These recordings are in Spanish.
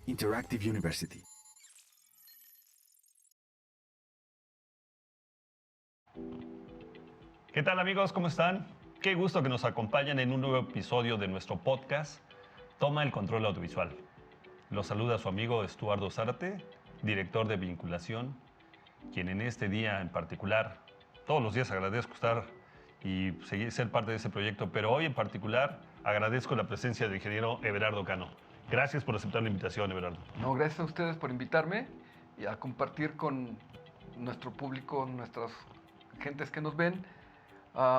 Interactive University. ¿Qué tal, amigos? ¿Cómo están? Qué gusto que nos acompañen en un nuevo episodio de nuestro podcast Toma el Control Audiovisual. Los saluda su amigo Estuardo Zárate, director de vinculación, quien en este día en particular, todos los días agradezco estar y ser parte de ese proyecto, pero hoy en particular agradezco la presencia del ingeniero Everardo Cano. Gracias por aceptar la invitación, Everardo. No, gracias a ustedes por invitarme y a compartir con nuestro público, nuestras gentes que nos ven,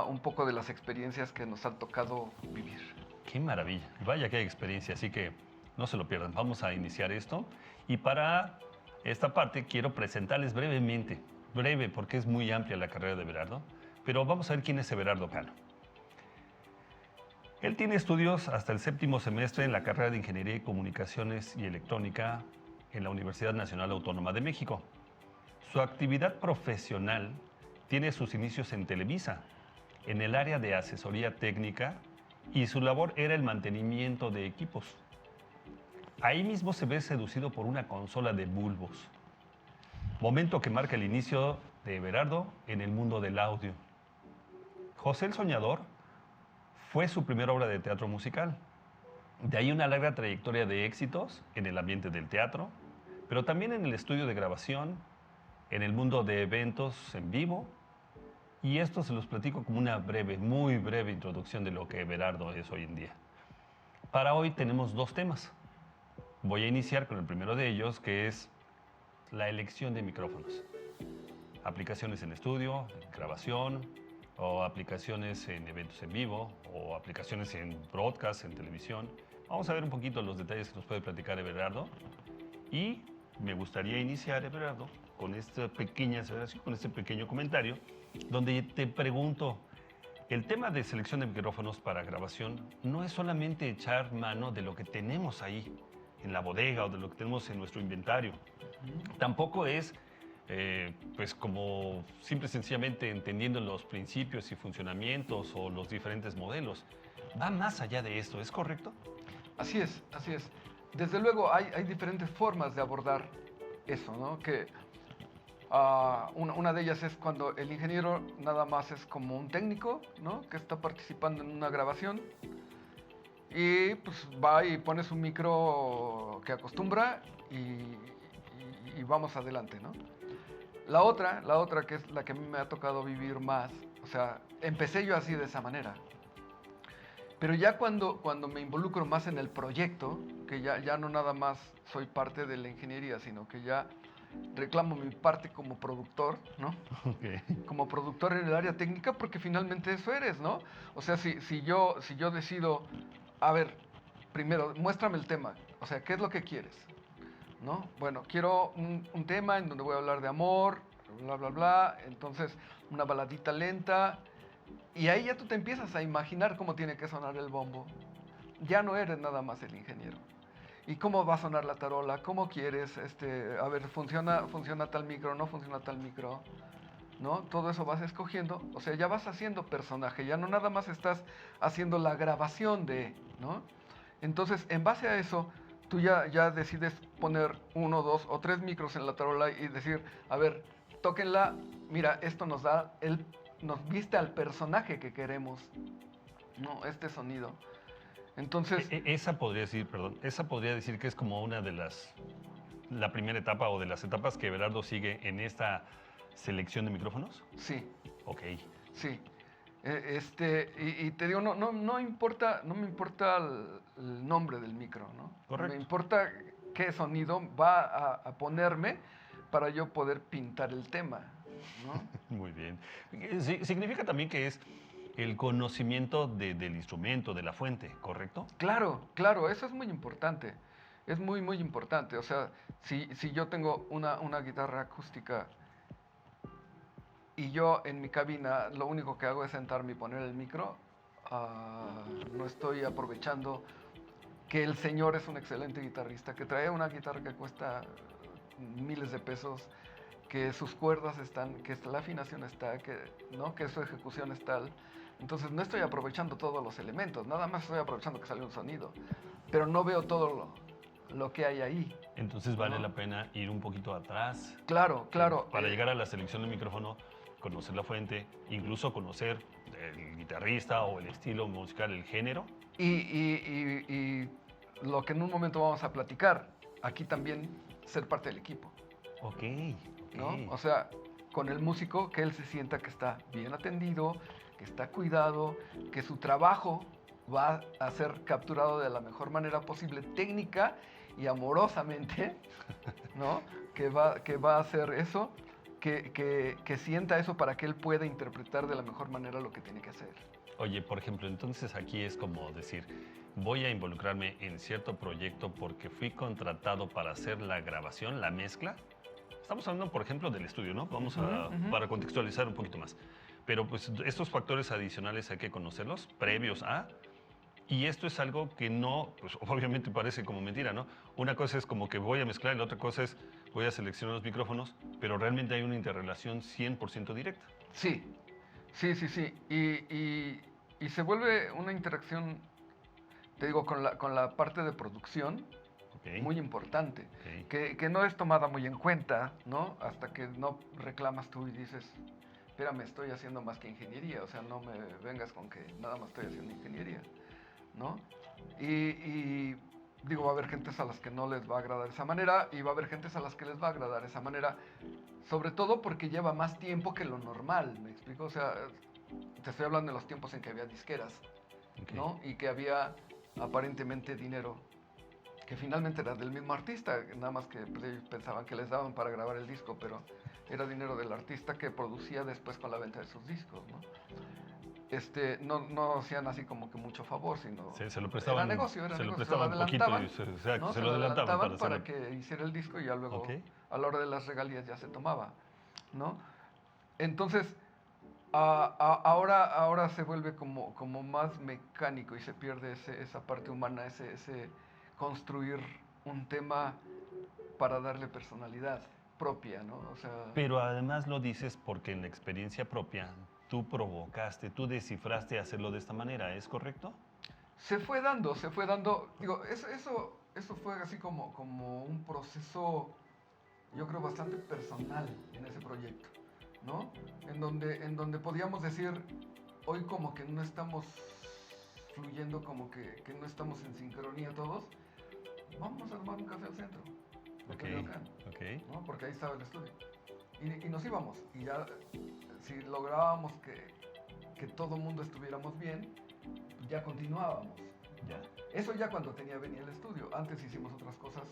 un poco de las experiencias que nos han tocado vivir. Qué maravilla. Vaya que hay experiencia, así que no se lo pierdan. Vamos a iniciar esto. Y para esta parte quiero presentarles brevemente, breve porque es muy amplia la carrera de Everardo, pero vamos a ver quién es Everardo Cano. Él tiene estudios hasta el 7º semestre en la carrera de Ingeniería de Comunicaciones y Electrónica en la Universidad Nacional Autónoma de México. Su actividad profesional tiene sus inicios en Televisa, en el área de asesoría técnica, y su labor era el mantenimiento de equipos. Ahí mismo se ve seducido por una consola de bulbos, momento que marca el inicio de Everardo en el mundo del audio. José el Soñador fue su primera obra de teatro musical. De ahí una larga trayectoria de éxitos en el ambiente del teatro, pero también en el estudio de grabación, en el mundo de eventos en vivo. Y esto se los platico como una breve, muy breve introducción de lo que Everardo es hoy en día. Para hoy tenemos dos temas. Voy a iniciar con el primero de ellos, que es la elección de micrófonos. Aplicaciones en estudio, en grabación, o aplicaciones en eventos en vivo, o aplicaciones en broadcast, en televisión. Vamos a ver un poquito los detalles que nos puede platicar Everardo. Y me gustaría iniciar, Everardo, con esta pequeña aceleración, con este pequeño comentario, donde te pregunto, el tema de selección de micrófonos para grabación no es solamente echar mano de lo que tenemos ahí en la bodega o de lo que tenemos en nuestro inventario. Tampoco es, pues como simple y sencillamente entendiendo los principios y funcionamientos o los diferentes modelos. Va más allá de esto, ¿es correcto? Así es, así es. Desde luego hay diferentes formas de abordar eso, ¿no? Que una de ellas es cuando el ingeniero nada más es como un técnico, ¿no? Que está participando en una grabación y pues va y pone su micro que acostumbra y vamos adelante, ¿no? La otra que es la que a mí me ha tocado vivir más, o sea, empecé yo así de esa manera. Pero ya cuando me involucro más en el proyecto, que ya no nada más soy parte de la ingeniería, sino que ya reclamo mi parte como productor, ¿no? Okay. Como productor en el área técnica, porque finalmente eso eres, ¿no? O sea, si yo decido, a ver, primero, muéstrame el tema, o sea, ¿qué es lo que quieres? ¿No? Bueno, quiero un tema en donde voy a hablar de amor, bla, bla, bla, entonces una baladita lenta, y ahí ya tú te empiezas a imaginar cómo tiene que sonar el bombo. Ya no eres nada más el ingeniero. ¿Y cómo va a sonar la tarola? ¿Cómo quieres? A ver, ¿funciona tal micro? ¿No funciona tal micro? ¿No? Todo eso vas escogiendo. O sea, ya vas haciendo personaje. Ya no nada más estás haciendo la grabación de, ¿no? Entonces, en base a eso, tú ya decides poner 1, 2 o 3 micros en la tarola y decir, a ver, tóquenla. Mira, esto nos viste al personaje que queremos, ¿no? Este sonido. Entonces, Esa podría decir que es como una de la primera etapa o de las etapas que Everardo sigue en esta selección de micrófonos. sí, Ok. sí. Y te digo, no me importa el nombre del micro, ¿no? Correcto. Me importa qué sonido va a ponerme para yo poder pintar el tema, ¿no? Muy bien. Significa también que es el conocimiento del instrumento, de la fuente, ¿correcto? Claro, eso es muy importante. Es muy, muy importante. O sea, si yo tengo una guitarra acústica y yo en mi cabina lo único que hago es sentarme y poner el micro, no estoy aprovechando que el señor es un excelente guitarrista, que trae una guitarra que cuesta miles de pesos, que sus cuerdas están, que la afinación está, ¿no? Que su ejecución es tal. Entonces no estoy aprovechando todos los elementos, nada más estoy aprovechando que sale un sonido, pero no veo todo lo que hay ahí. Entonces vale ¿no? la pena ir un poquito atrás. Claro, claro. Para llegar a la selección del micrófono, conocer la fuente, incluso conocer el guitarrista o el estilo musical, el género. Y lo que en un momento vamos a platicar, aquí también ser parte del equipo. Ok. ¿No? O sea, con el músico, que él se sienta que está bien atendido, que está cuidado, que su trabajo va a ser capturado de la mejor manera posible, técnica y amorosamente, ¿no? Que va a hacer eso, que sienta eso para que él pueda interpretar de la mejor manera lo que tiene que hacer. Oye, por ejemplo, entonces aquí es como decir, voy a involucrarme en cierto proyecto porque fui contratado para hacer la grabación, la mezcla. Estamos hablando, por ejemplo, del estudio, ¿no? Vamos a, para contextualizar un poquito más. Pero pues estos factores adicionales hay que conocerlos previos a... Y esto es algo que no, pues obviamente parece como mentira, ¿no? Una cosa es como que voy a mezclar y la otra cosa es voy a seleccionar los micrófonos, pero realmente hay una interrelación 100% directa. Sí, sí. Y se vuelve una interacción, te digo, con la parte de producción, Okay. muy importante, Okay. que no es tomada muy en cuenta, ¿no? Hasta que no reclamas tú y dices, espérame, estoy haciendo más que ingeniería, o sea, no me vengas con que nada más estoy haciendo ingeniería, ¿no? Y digo, va a haber gentes a las que no les va a agradar esa manera y va a haber gentes a las que les va a agradar esa manera, sobre todo porque lleva más tiempo que lo normal, ¿me explico? O sea, te estoy hablando de los tiempos en que había disqueras, Okay. ¿no? Y que había aparentemente dinero que finalmente era del mismo artista, nada más que pues, ellos pensaban que les daban para grabar el disco, pero era dinero del artista que producía después con la venta de sus discos, ¿no? No hacían así como que mucho favor, sino Se lo prestaban, era negocio, se lo se lo prestaban poquito, adelantaban, exacto, ¿no? se lo adelantaban para hacerlo. que hiciera el disco y ya luego Okay. a la hora de las regalías ya se tomaba, ¿no? Entonces, ahora se vuelve como más mecánico y se pierde esa parte humana, ese construir un tema para darle personalidad propia, ¿no? O sea, Pero además lo dices porque en la experiencia propia tú provocaste, tú descifraste hacerlo de esta manera, ¿es correcto? se fue dando, digo, eso fue así como un proceso, yo creo, bastante personal en ese proyecto, ¿no? En donde podíamos decir, hoy como que no estamos fluyendo, como que no estamos en sincronía todos, vamos a tomar un café al centro. Ok, ok. ¿No? Porque ahí estaba el estudio. Y nos íbamos. Y ya, si lográbamos que todo mundo estuviéramos bien, ya continuábamos. Ya. Eso ya cuando tenía venía el estudio. Antes hicimos otras cosas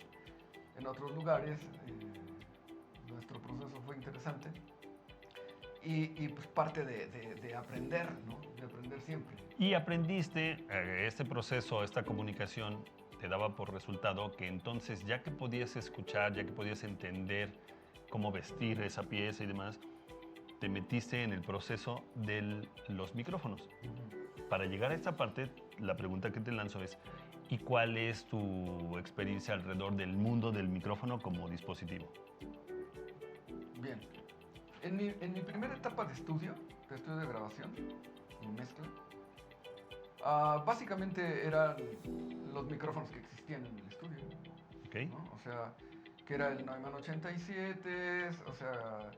en otros lugares. Nuestro proceso fue interesante. Y pues parte de aprender, ¿no? De aprender siempre. Y aprendiste este proceso, esta comunicación te daba por resultado que entonces ya que podías escuchar, ya que podías entender cómo vestir esa pieza y demás, te metiste en el proceso de los micrófonos. Para llegar a esta parte, la pregunta que te lanzo es, ¿y cuál es tu experiencia alrededor del mundo del micrófono como dispositivo? Bien. En mi primera etapa de estudio de grabación y mezcla, básicamente eran los micrófonos que existían en el estudio, Okay. ¿no? O sea, que era el Neumann 87, o sea,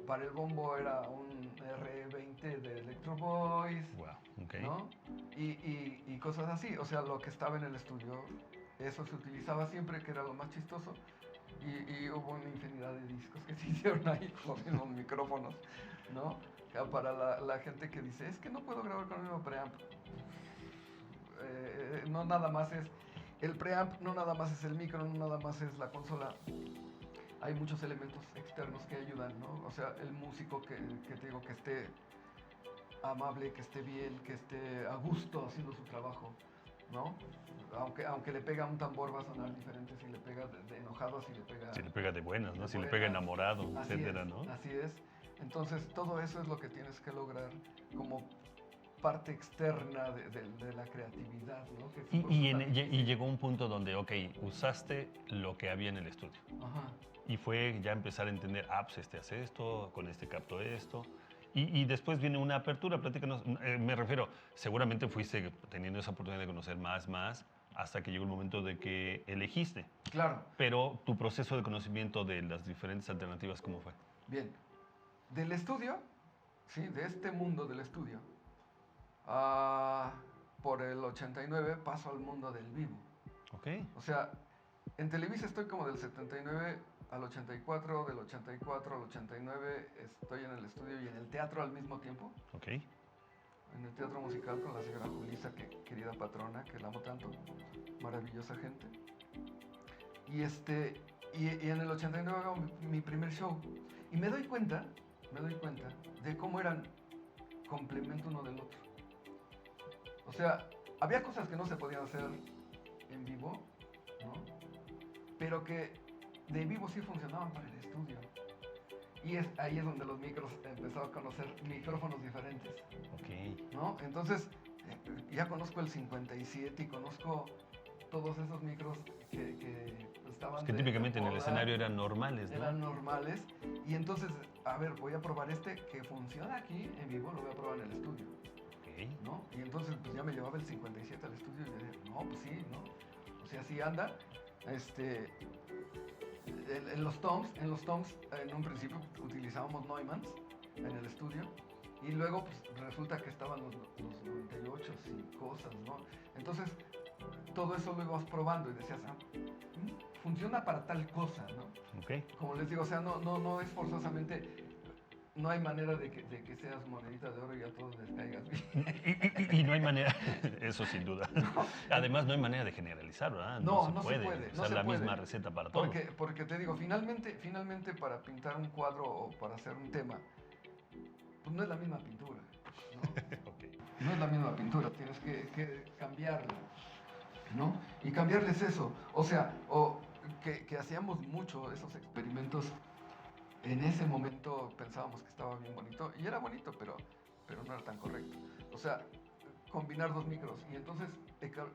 para el bombo era un R20 de Electro Voice, Wow. Okay. ¿no? Y cosas así, o sea, lo que estaba en el estudio, eso se utilizaba siempre, que era lo más chistoso. Y hubo una infinidad de discos que se hicieron ahí con los mismos micrófonos, ¿no? Para la gente que dice, es que no puedo grabar con el mismo preamp. No nada más es el preamp, no nada más es el micro, no nada más es la consola. Hay muchos elementos externos que ayudan, ¿no? O sea, el músico que te digo que esté amable, que esté bien, que esté a gusto haciendo su trabajo, ¿no? Aunque le pega un tambor va a sonar diferente si le pega de enojado, si le pega... Si le pega de buenas, ¿no? de Si le buenas. pega enamorado, Así etcétera, es, ¿no? Así es. Entonces, todo eso es lo que tienes que lograr como parte externa de la creatividad, ¿no? Que Y llegó un punto donde, ok, usaste lo que había en el estudio. Ajá. Y fue ya empezar a entender, pues este hace esto, con este capto esto. Y después viene una apertura, platícanos. Me refiero, seguramente fuiste teniendo esa oportunidad de conocer más, hasta que llegó el momento de que elegiste. Claro. Pero tu proceso de conocimiento de las diferentes alternativas, ¿cómo fue? Bien. Del estudio, sí, de este mundo del estudio, ah, por el 89 paso al mundo del vivo. Ok. O sea, en Televisa estoy como del 79 al 84, del 84 al 89 estoy en el estudio y en el teatro al mismo tiempo. Ok. En el teatro musical con la señora Julisa, que querida patrona, que la amo tanto, maravillosa gente. Y en el 89 hago mi primer show. Y me doy cuenta de cómo eran complemento uno del otro. O sea, había cosas que no se podían hacer en vivo, ¿no? Pero que de vivo sí funcionaban para el estudio. Y ahí es donde los micros empezó a conocer micrófonos diferentes. Ok. ¿No? Entonces, ya conozco el 57 y conozco todos esos micros que estaban... Es que típicamente en el moda, escenario eran normales, ¿no? eran normales. Y entonces, a ver, voy a probar este que funciona aquí en vivo, lo voy a probar en el estudio. Ok. ¿No? Y entonces, pues ya me llevaba el 57 al estudio y dije, no, pues sí, ¿no? O sea, así anda. En los toms, en un principio utilizábamos Neumanns en el estudio y luego pues resulta que estaban los 98 y cosas, ¿no? Entonces todo eso lo ibas probando y decías, funciona para tal cosa, ¿no? Ok. Como les digo, o sea, no es forzosamente, no hay manera de que seas monedita de oro y a todos les caigas bien. Y no hay manera, eso sin duda. Además, no hay manera de generalizar, ¿verdad? No se puede, usar no se la puede. misma receta para todos. Porque te digo, finalmente para pintar un cuadro o para hacer un tema, pues no es la misma pintura, ¿no? Ok. No es la misma pintura, tienes que cambiarla, ¿no? Y cambiarles eso, o sea, que hacíamos mucho esos experimentos. En ese momento pensábamos que estaba bien bonito, y era bonito, pero no era tan correcto. O sea, combinar dos micros, y entonces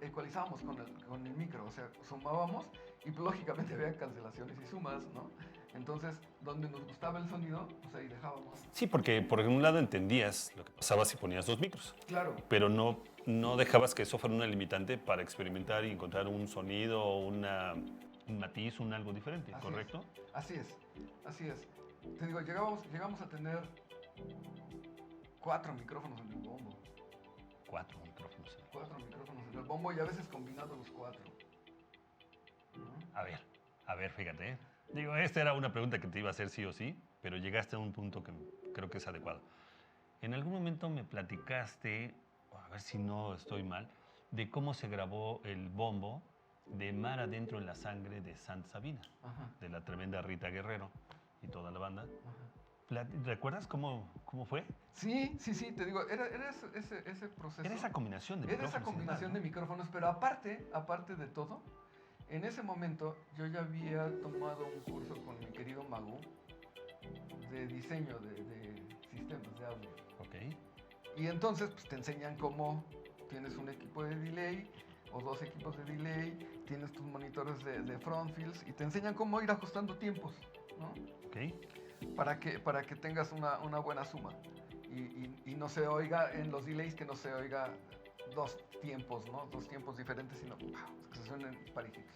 ecualizábamos con el micro, o sea, sumábamos, y lógicamente había cancelaciones y sumas, ¿no? Entonces, donde nos gustaba el sonido, pues ahí dejábamos. Sí, porque por un lado entendías lo que pasaba si ponías dos micros, Claro, pero no dejabas que eso fuera una limitante para experimentar y encontrar un sonido o un matiz, un algo diferente, Así ¿correcto? así es. Te digo, llegamos a tener 4 micrófonos en el bombo. 4 micrófonos. 4 micrófonos en el bombo y a veces combinados los 4. A ver, fíjate. Digo, esta era una pregunta que te iba a hacer sí o sí, pero llegaste a un punto que creo que es adecuado. En algún momento me platicaste, a ver si no estoy mal, de cómo se grabó el bombo de Mar Adentro en la Sangre de Santa Sabina, Ajá. de la tremenda Rita Guerrero y toda la banda. Ajá. ¿Recuerdas cómo fue? Sí, te digo, era ese proceso. Era esa combinación de Era micrófonos. esa combinación de micrófonos, pero aparte de todo, en ese momento yo ya había tomado un curso con mi querido Magu de diseño de sistemas de audio. Ok. Y entonces pues, te enseñan cómo tienes un equipo de delay o 2 equipos de delay, tienes tus monitores de front fields y te enseñan cómo ir ajustando tiempos, ¿no? Ok. Para que tengas una buena suma y no se oiga en los delays, que no se oiga 2 tiempos, ¿no? 2 tiempos diferentes, sino que se suenen parejitos.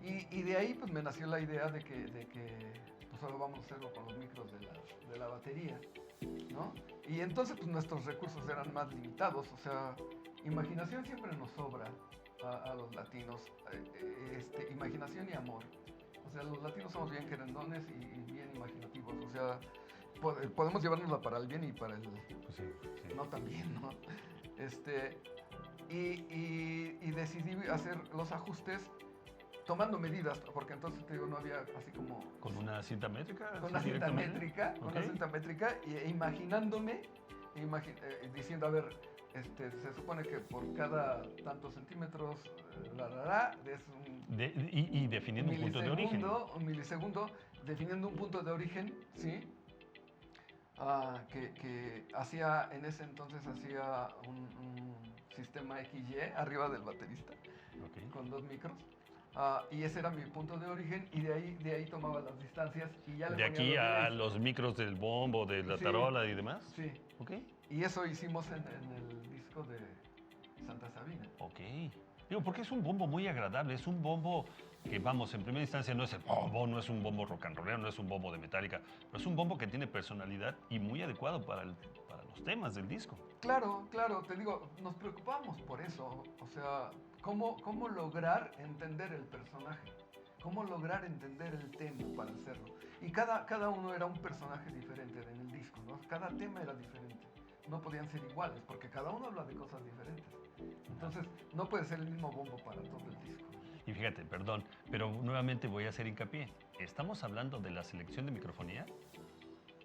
Y de ahí pues me nació la idea de que pues solo vamos a hacerlo con los micros de la batería, ¿no? Y entonces pues nuestros recursos eran más limitados, o sea, imaginación siempre nos sobra a los latinos, imaginación y amor. O sea, los latinos somos bien querendones y bien imaginativos, o sea, podemos llevárnosla para el bien y para el Pues sí. no tan bien, ¿no? Y decidí hacer los ajustes tomando medidas, porque entonces te digo, no había así como... ¿Con una cinta métrica? Con una cinta métrica, e imaginándome, diciendo, a ver, se supone que por cada tantos centímetros, es Y definiendo un punto de origen. Un milisegundo, definiendo un punto de origen, ¿sí? Que hacía, en ese entonces hacía un sistema XY arriba del baterista, Okay. con 2 micros. Y ese era mi punto de origen y de ahí tomaba las distancias y ya le De ponía aquí los a delays. los micros del bombo, de la Sí. tarola y demás. Sí, Ok. y eso hicimos en el disco de Santa Sabina. Ok. Digo, porque es un bombo muy agradable, es un bombo que, vamos, en primera instancia no es el bombo, no es un bombo rock and rollero, no es un bombo de Metallica, pero es un bombo que tiene personalidad y muy adecuado para los temas del disco. Claro, claro, te digo, nos preocupamos por eso. O sea, cómo lograr entender el personaje, cómo lograr entender el tema para hacerlo. Y cada uno era un personaje diferente en el disco, ¿no? Cada tema era diferente. No podían ser iguales, porque cada uno habla de cosas diferentes. Entonces, no puede ser el mismo bombo para todo el disco. Y fíjate, perdón, pero nuevamente voy a hacer hincapié. Estamos hablando de la selección de microfonía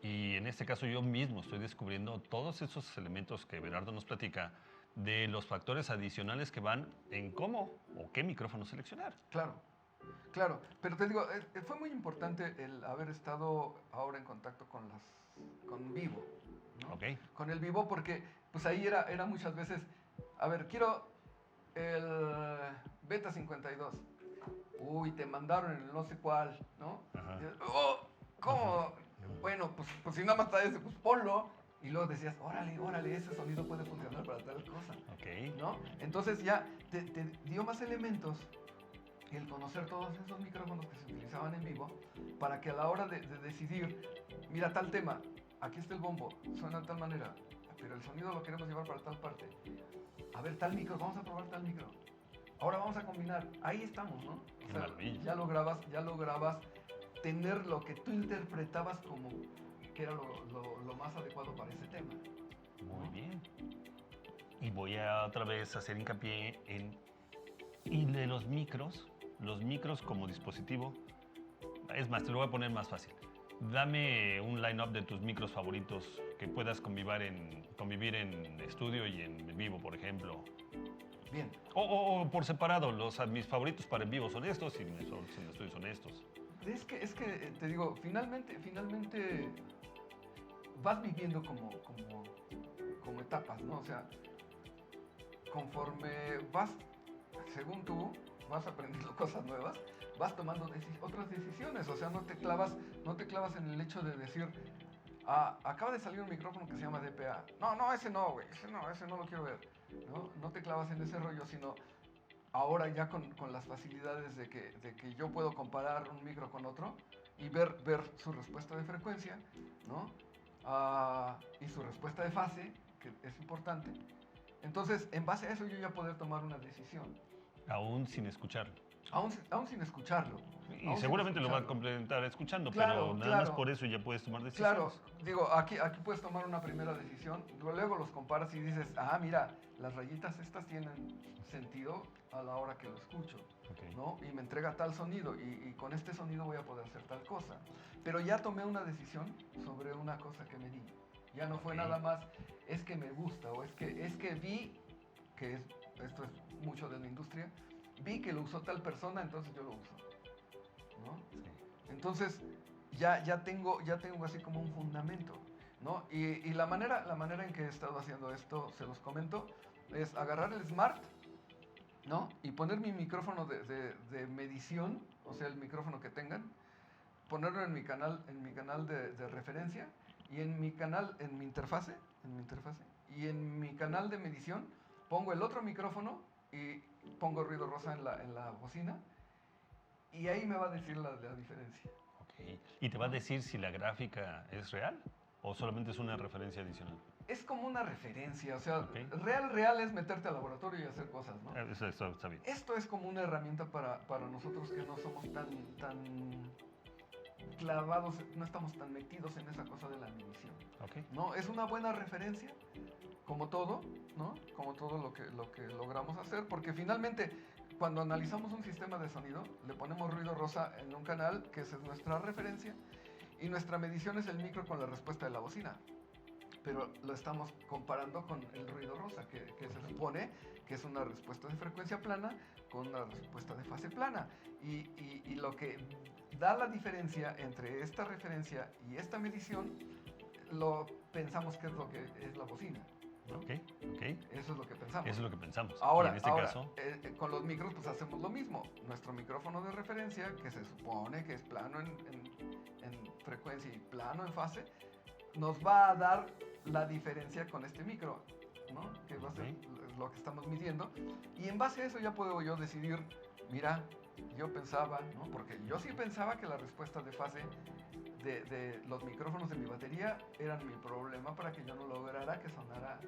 y en este caso yo mismo estoy descubriendo todos esos elementos que Berardo nos platica de los factores adicionales que van en cómo o qué micrófono seleccionar. Claro, claro. Pero te digo, fue muy importante el haber estado ahora en contacto con Vivo, ¿no? Ok. Con el Vivo, porque pues ahí era muchas veces, a ver, quiero el Beta 52. Uy, te mandaron el no sé cuál, ¿no? Ajá. Y, oh, ¿cómo? Bueno, pues si nada más está ese, pues ponlo. Y luego decías, órale, ese sonido puede funcionar para tal cosa, Ok. ¿no? Entonces ya te dio más elementos el conocer todos esos micrófonos que se utilizaban en vivo para que a la hora de decidir, mira tal tema, aquí está el bombo, suena de tal manera, pero el sonido lo queremos llevar para tal parte. A ver, tal micro, vamos a probar tal micro. Ahora vamos a combinar. Ahí estamos, ¿no? Qué maravilla. ya lograbas tener lo que tú interpretabas como que era lo más adecuado para ese tema. Muy bien. Y voy a otra vez hacer hincapié en... Y de los micros como dispositivo, es más, te lo voy a poner más fácil. Dame un line-up de tus micros favoritos que puedas convivir en estudio y en vivo, por ejemplo. Bien. O por separado, mis favoritos para en vivo son estos y mis favoritos en estudio son estos. Es que te digo, finalmente vas viviendo como etapas, ¿no? O sea, conforme vas, según tú, vas aprendiendo cosas nuevas, vas tomando otras decisiones. O sea, no te clavas en el hecho de decir, acaba de salir un micrófono que se llama DPA. No, ese no, güey, ese no lo quiero ver. No te clavas en ese rollo, sino ahora ya con las facilidades de que yo puedo comparar un micro con otro y ver su respuesta de frecuencia, ¿no? Y su respuesta de fase, que es importante. Entonces, en base a eso yo ya poder tomar una decisión. Aún sin escucharlo. Aún sin escucharlo. Y seguramente lo va a complementar escuchando, Claro, pero nada más por eso ya puedes tomar Claro, decisiones. digo, aquí puedes tomar una primera decisión, luego los comparas y dices, mira, las rayitas estas tienen sentido a la hora que lo escucho, Okay. ¿no? Y me entrega tal sonido y con este sonido voy a poder hacer tal cosa. Pero ya tomé una decisión sobre una cosa que me di. Ya no fue Ok. nada más, es que me gusta o es que vi, esto es mucho de la industria, vi que lo usó tal persona, entonces yo lo uso, ¿no? Sí. Entonces, ya tengo así como un fundamento, ¿no? Y la manera en que he estado haciendo esto, se los comento, es agarrar el Smart, ¿no? Y poner mi micrófono de medición, o sea, el micrófono que tengan, ponerlo en mi canal de referencia y en mi interfase, y en mi canal de medición pongo el otro micrófono y pongo ruido rosa en la bocina y ahí me va a decir la diferencia. Ok. ¿Y te va a decir si la gráfica es real o solamente es una referencia adicional? Es como una referencia, o sea, Ok. real es meterte al laboratorio y hacer cosas, ¿no? Eso está bien. Esto es como una herramienta para nosotros que no somos tan clavados, no estamos tan metidos en esa cosa de la medición, Ok. ¿no? Es una buena referencia, como todo, ¿no? Como todo lo que logramos hacer, porque finalmente cuando analizamos un sistema de sonido, le ponemos ruido rosa en un canal, que esa es nuestra referencia, y nuestra medición es el micro con la respuesta de la bocina. Pero lo estamos comparando con el ruido rosa, que se supone que es una respuesta de frecuencia plana con una respuesta de fase plana. Y lo que da la diferencia entre esta referencia y esta medición, lo pensamos que es lo que es la bocina, ¿no? Ok. Eso es lo que pensamos. Eso es lo que pensamos. Ahora, Y en este caso, con los micros pues hacemos lo mismo. Nuestro micrófono de referencia, que se supone que es plano en frecuencia y plano en fase, nos va a dar la diferencia con este micro. ¿no? Que va a ser lo que estamos midiendo. Y en base a eso ya puedo yo decidir, mira, yo pensaba, ¿no? Porque yo sí pensaba que la respuesta de fase de los micrófonos de mi batería eran mi problema para que yo no lograra que sonara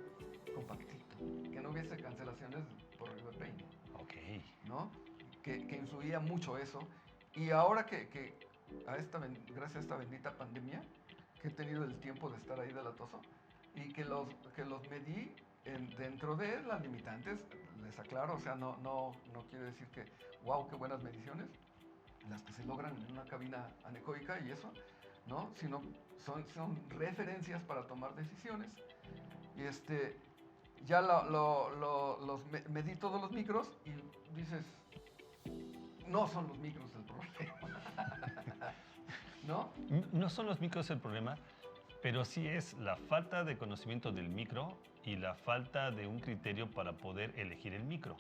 compactito, que no hubiese cancelaciones por reverb, Ok. ¿no? Que influía mucho eso. Y ahora que gracias a esta bendita pandemia, que he tenido el tiempo de estar ahí delatoso y que los medí dentro de las limitantes, les aclaro, o sea, no quiere decir que, wow, qué buenas mediciones, las que se logran en una cabina anecoica y eso, ¿no? Sino son referencias para tomar decisiones. Y ya medí todos los micros y dices, no son los micros el problema, ¿no? No son los micros el problema, pero sí es la falta de conocimiento del micro y la falta de un criterio para poder elegir el micro.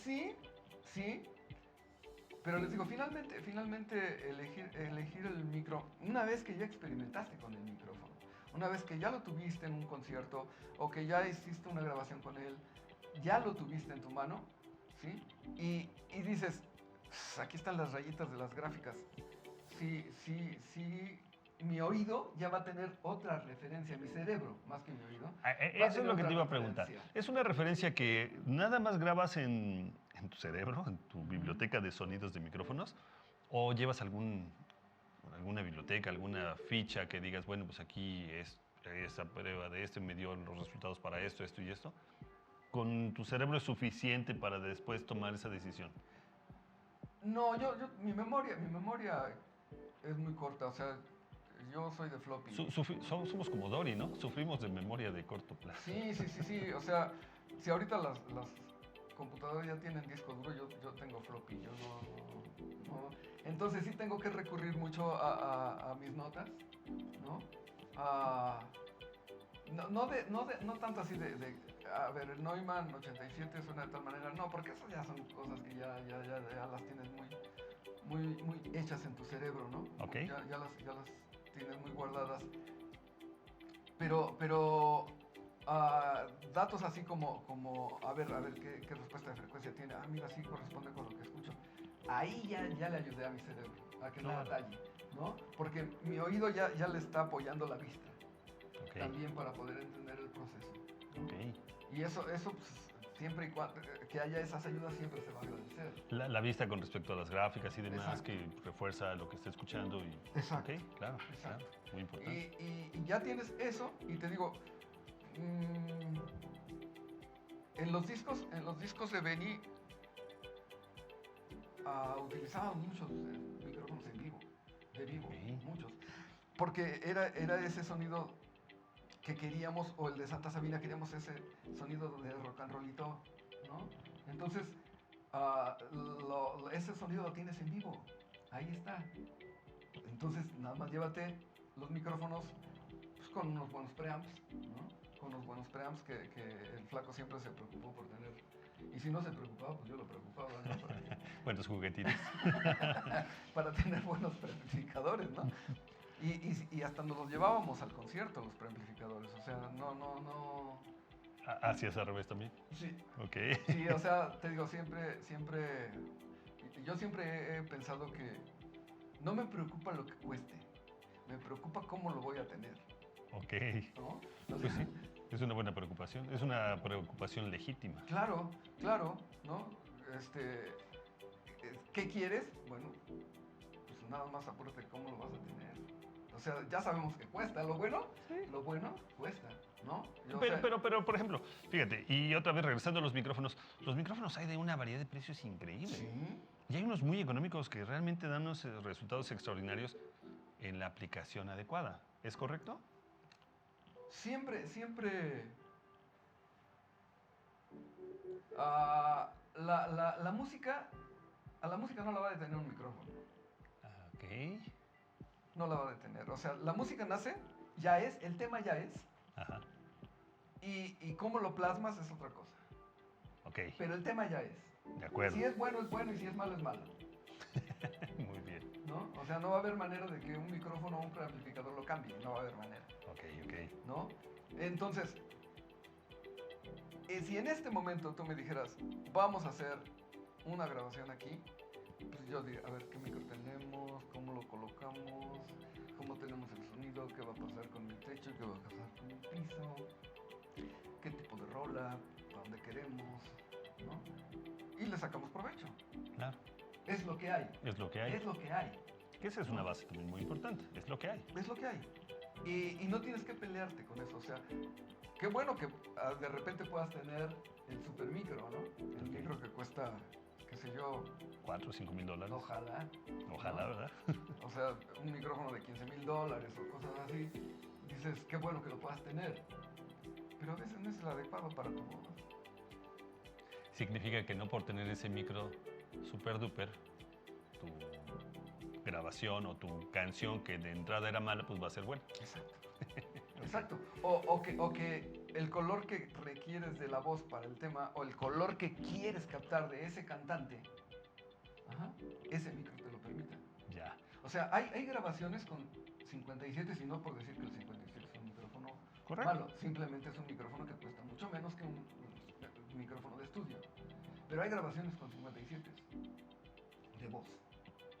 Sí, sí. Pero les digo, finalmente elegir el micro, una vez que ya experimentaste con el micrófono, una vez que ya lo tuviste en un concierto o que ya hiciste una grabación con él, ya lo tuviste en tu mano, ¿sí? Y dices, aquí están las rayitas de las gráficas. Sí, mi oído ya va a tener otra referencia, mi cerebro, más que mi oído. Eso es lo que te iba a preguntar. ¿Es una referencia que nada más grabas en tu cerebro, en tu biblioteca de sonidos de micrófonos? ¿O llevas alguna biblioteca, alguna ficha que digas, bueno, pues aquí esta prueba de me dio los resultados para esto y esto? ¿Con tu cerebro es suficiente para después tomar esa decisión? No, mi memoria es muy corta, o sea, yo soy de floppy. Somos como Dory, ¿no? Sufrimos de memoria de corto plazo. Sí, o sea, si ahorita las computadoras ya tienen disco duro, yo tengo floppy, yo no. Entonces sí tengo que recurrir mucho a mis notas, ¿no? No tanto así a ver, el Neumann 87 suena de tal manera, no, porque eso ya son cosas que ya las tienes muy hechas en tu cerebro, ¿no? Ok. Ya las tienes muy guardadas. Pero datos así como a ver qué respuesta de frecuencia tiene. Mira, sí corresponde con lo que escucho. Ahí ya le ayudé a mi cerebro a que no batalle, ¿no? Porque mi oído ya le está apoyando la vista. Okay. También para poder entender el proceso, ¿no? Okay. Y eso pues, siempre y cuando que haya esas ayudas siempre se va a agradecer. La vista con respecto a las gráficas y demás. Exacto. Que refuerza lo que está escuchando. Exacto. Ok, claro, exacto. Claro, muy importante. Y ya tienes eso y te digo, en los discos de Benny utilizaban muchos micrófonos de vivo, okay. Muchos. Porque era ese sonido que queríamos, o el de Santa Sabina, queríamos ese sonido de rock and rollito, ¿no? Entonces, ese sonido lo tienes en vivo, ahí está. Entonces, nada más llévate los micrófonos pues, con unos buenos preamps, ¿no? Con unos buenos preamps que el flaco siempre se preocupó por tener. Y si no se preocupaba, pues yo lo preocupaba, ¿no? Buenos juguetitos. Para tener buenos preamplificadores, ¿no? Y hasta nos los llevábamos al concierto, los preamplificadores. O sea, no. ¿Así es al revés también? Sí. Ok. Sí, o sea, te digo, siempre. Yo siempre he pensado que no me preocupa lo que cueste, me preocupa cómo lo voy a tener. Ok. ¿No? O sea, pues sí, es una buena preocupación, es una preocupación legítima. Claro, ¿no? ¿Qué quieres? Bueno, pues nada más apúrate cómo lo vas a tener. O sea, ya sabemos que cuesta. Lo bueno cuesta, ¿no? Pero, por ejemplo, fíjate, y otra vez regresando a los micrófonos hay de una variedad de precios increíble. Sí. Y hay unos muy económicos que realmente dan unos resultados extraordinarios en la aplicación adecuada. ¿Es correcto? Siempre. La música, a la música no la va a detener un micrófono. Ok. No la va a detener. O sea, la música nace, el tema ya es. Ajá. Y cómo lo plasmas es otra cosa. Ok. Pero el tema ya es. De acuerdo. Si es bueno y si es malo es malo. Muy bien. ¿No? O sea, no va a haber manera de que un micrófono o un preamplificador lo cambie. No va a haber manera. Ok. ¿No? Entonces, Si en este momento tú me dijeras, vamos a hacer una grabación aquí, pues yo diría, a ver, ¿qué micro tenemos? ¿Cómo lo colocamos? ¿Cómo tenemos el sonido? ¿Qué va a pasar con el techo? ¿Qué va a pasar con el piso? ¿Qué tipo de rola? ¿Para dónde queremos? ¿No? Y le sacamos provecho. Claro, Es lo que hay. es lo que hay. Es lo que hay. Que esa es una base también muy importante, es lo que hay. Es lo que hay. Y no tienes que pelearte con eso. O sea, qué bueno que de repente puedas tener el super micro, ¿no? El micro que cuesta, qué sé yo, 4 o 5 mil dólares. ojalá. Ojalá, ¿no? ¿verdad? O sea, un micrófono de $15,000 o cosas así. Dices, qué bueno que lo puedas tener. Pero a veces no es el adecuado para tu voz. Significa que no por tener ese micro super duper, tu grabación o tu canción que de entrada era mala, pues va a ser buena. Exacto. Exacto. O que el color que requieres de la voz para el tema o el color que quieres captar de ese cantante, ese micro te lo permita. Ya. O sea, hay grabaciones con 57, si no por decir que el 57 es un micrófono Correcto. malo, simplemente es un micrófono que cuesta mucho menos que un micrófono de estudio. Pero hay grabaciones con 57 de voz.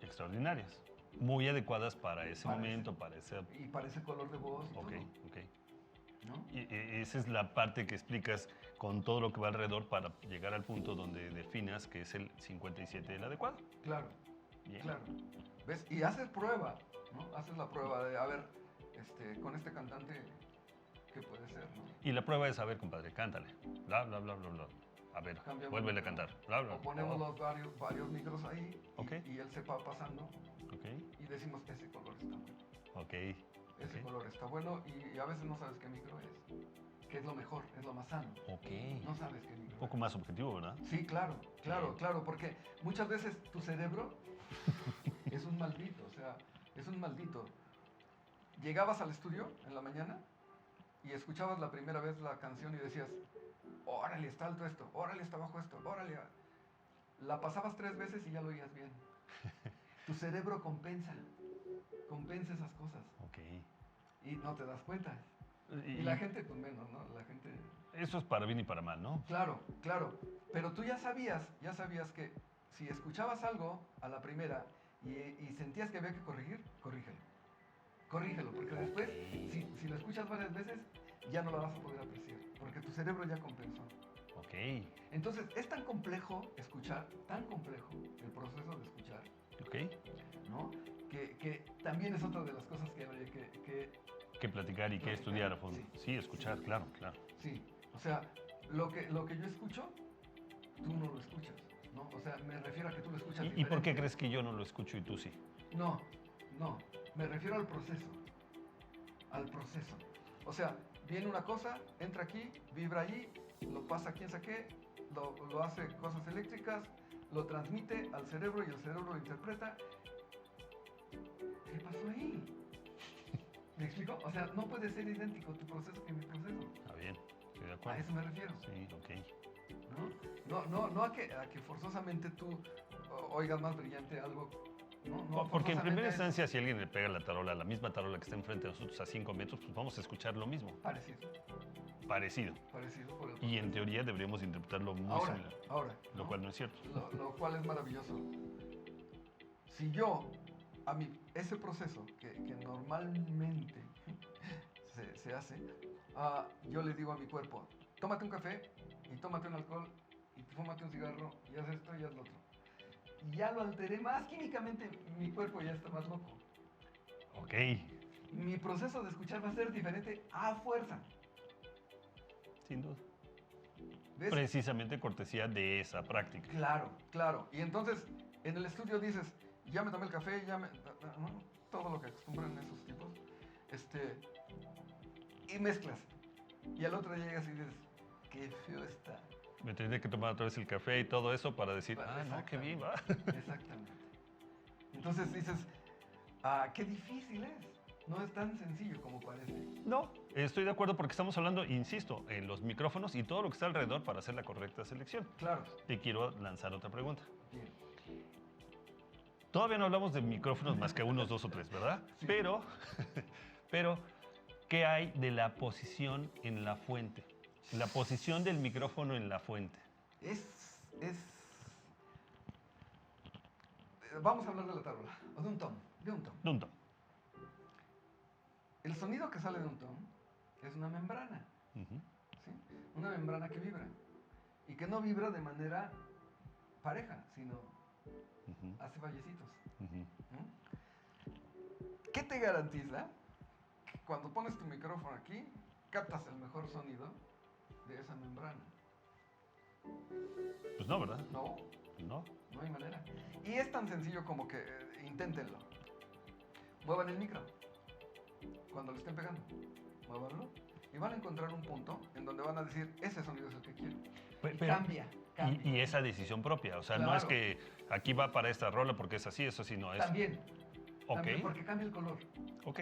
Extraordinarias. Muy adecuadas para ese momento, para ese... Y para ese color de voz y Ok, todo, ok. ¿no? Y esa es la parte que explicas con todo lo que va alrededor para llegar al punto donde definas que es el 57 el adecuado. Claro, Bien. claro. ¿Ves? Y haces prueba, ¿no? Haces la prueba de, a ver, con este cantante, ¿qué puede ser, no? Y la prueba es, a ver, compadre, cántale. Bla, bla, bla, bla, bla. A ver, Cambiamos vuélvele a micro. cantar. Bla, bla. O ponemos Oh, los varios micros ahí Ok. y él se va pasando Ok, y decimos, ese color está bueno. ok. Ese ok. color está bueno y a veces no sabes qué micro es. Que es lo mejor, es lo más sano. Ok. No sabes qué micro Un poco más objetivo, ¿verdad? Sí, claro, claro, Sí. claro, porque muchas veces tu cerebro es un maldito, o sea, es un maldito. Llegabas al estudio en la mañana y escuchabas la primera vez la canción y decías, órale, está alto esto, órale, está bajo esto, órale. La pasabas 3 veces y ya lo oías bien. Tu cerebro compensa esas cosas Ok. y no te das cuenta. Y la gente, pues menos, ¿no? La gente... Eso es para bien y para mal, ¿no? Claro, claro. Pero tú ya sabías que si escuchabas algo a la primera y sentías que había que corregir, corrígelo. Corrígelo, porque después, Ok. si lo escuchas varias veces, ya no lo vas a poder apreciar, porque tu cerebro ya compensó. Ok. Entonces, es tan complejo escuchar, tan complejo el proceso de escuchar, Ok. ¿no? Que también es otra de las cosas que habría que Que platicar y que Platicar, estudiar a fondo. sí. Sí, escuchar, claro, claro. sí, o sea, lo que yo escucho, tú no lo escuchas, ¿no? O sea, me refiero a que tú lo escuchas ¿Y por qué diferente. crees que yo no lo escucho y tú sí? No, no, me refiero al proceso. Al proceso. O sea, viene una cosa, entra aquí, vibra allí, lo pasa a quién sabe qué, lo hace cosas eléctricas, lo transmite al cerebro y el cerebro lo interpreta. ¿Qué pasó ahí? ¿Me explico? O sea, no puede ser idéntico tu proceso que mi proceso. Está bien, estoy de A acuerdo. eso me refiero. Sí, ok. No a que forzosamente tú oigas más brillante algo. No, Porque en primera forzosamente es instancia, si alguien le pega la tarola, la misma tarola que está enfrente de nosotros a 5 metros, pues vamos a escuchar lo mismo, parecido. parecido. Parecido por el Y en proceso. teoría deberíamos interpretarlo muy Ahora, similar, ahora. lo ¿no? cual no es cierto. Lo cual es maravilloso. Si yo, ese proceso que normalmente se hace, yo le digo a mi cuerpo, tómate un café y tómate un alcohol y fúmate un cigarro y haz esto y haz lo otro. Y ya lo alteré más químicamente, mi cuerpo ya está más loco. Ok, Mi proceso de escuchar va a ser diferente a fuerza. sin duda. ¿Ves? Precisamente cortesía de esa práctica. Claro, claro. Y entonces, en el estudio dices, ya me tomé el café, ¿no? Todo lo que acostumbran esos tipos. Y mezclas. Y al otro día llegas y dices, qué feo está. Me tendré que tomar otra vez el café y todo eso para decir, no, qué bien, va. Exactamente. Entonces dices, qué difícil es. No es tan sencillo como parece. No, estoy de acuerdo porque estamos hablando, insisto, en los micrófonos y todo lo que está alrededor para hacer la correcta selección. Claro. Te quiero lanzar otra pregunta. Bien. Todavía no hablamos de micrófonos más que unos 2 o 3, ¿verdad? Sí. Pero, ¿qué hay de la posición en la fuente? La posición del micrófono en la fuente. Vamos a hablar de la tarola, o de un tom, de un tom. De un tom. El sonido que sale de un tom es una membrana, Ujú. ¿sí? Una membrana que vibra. Y que no vibra de manera pareja, sino Ujú. hace vallecitos. Ujú. ¿Qué te garantiza que cuando pones tu micrófono aquí, captas el mejor sonido de esa membrana? Pues no, ¿verdad? No, No. no hay manera. Y es tan sencillo como que inténtenlo. Muevan el micro. Cuando lo estén pegando, muévanlo. Y van a encontrar un punto en donde van a decir, ese sonido es el que quiero. Y cambia. Y esa decisión propia. O sea, no es Claro. que aquí va para esta rola porque es así, eso sí no es. También. Ok. También porque cambia el color. Ok.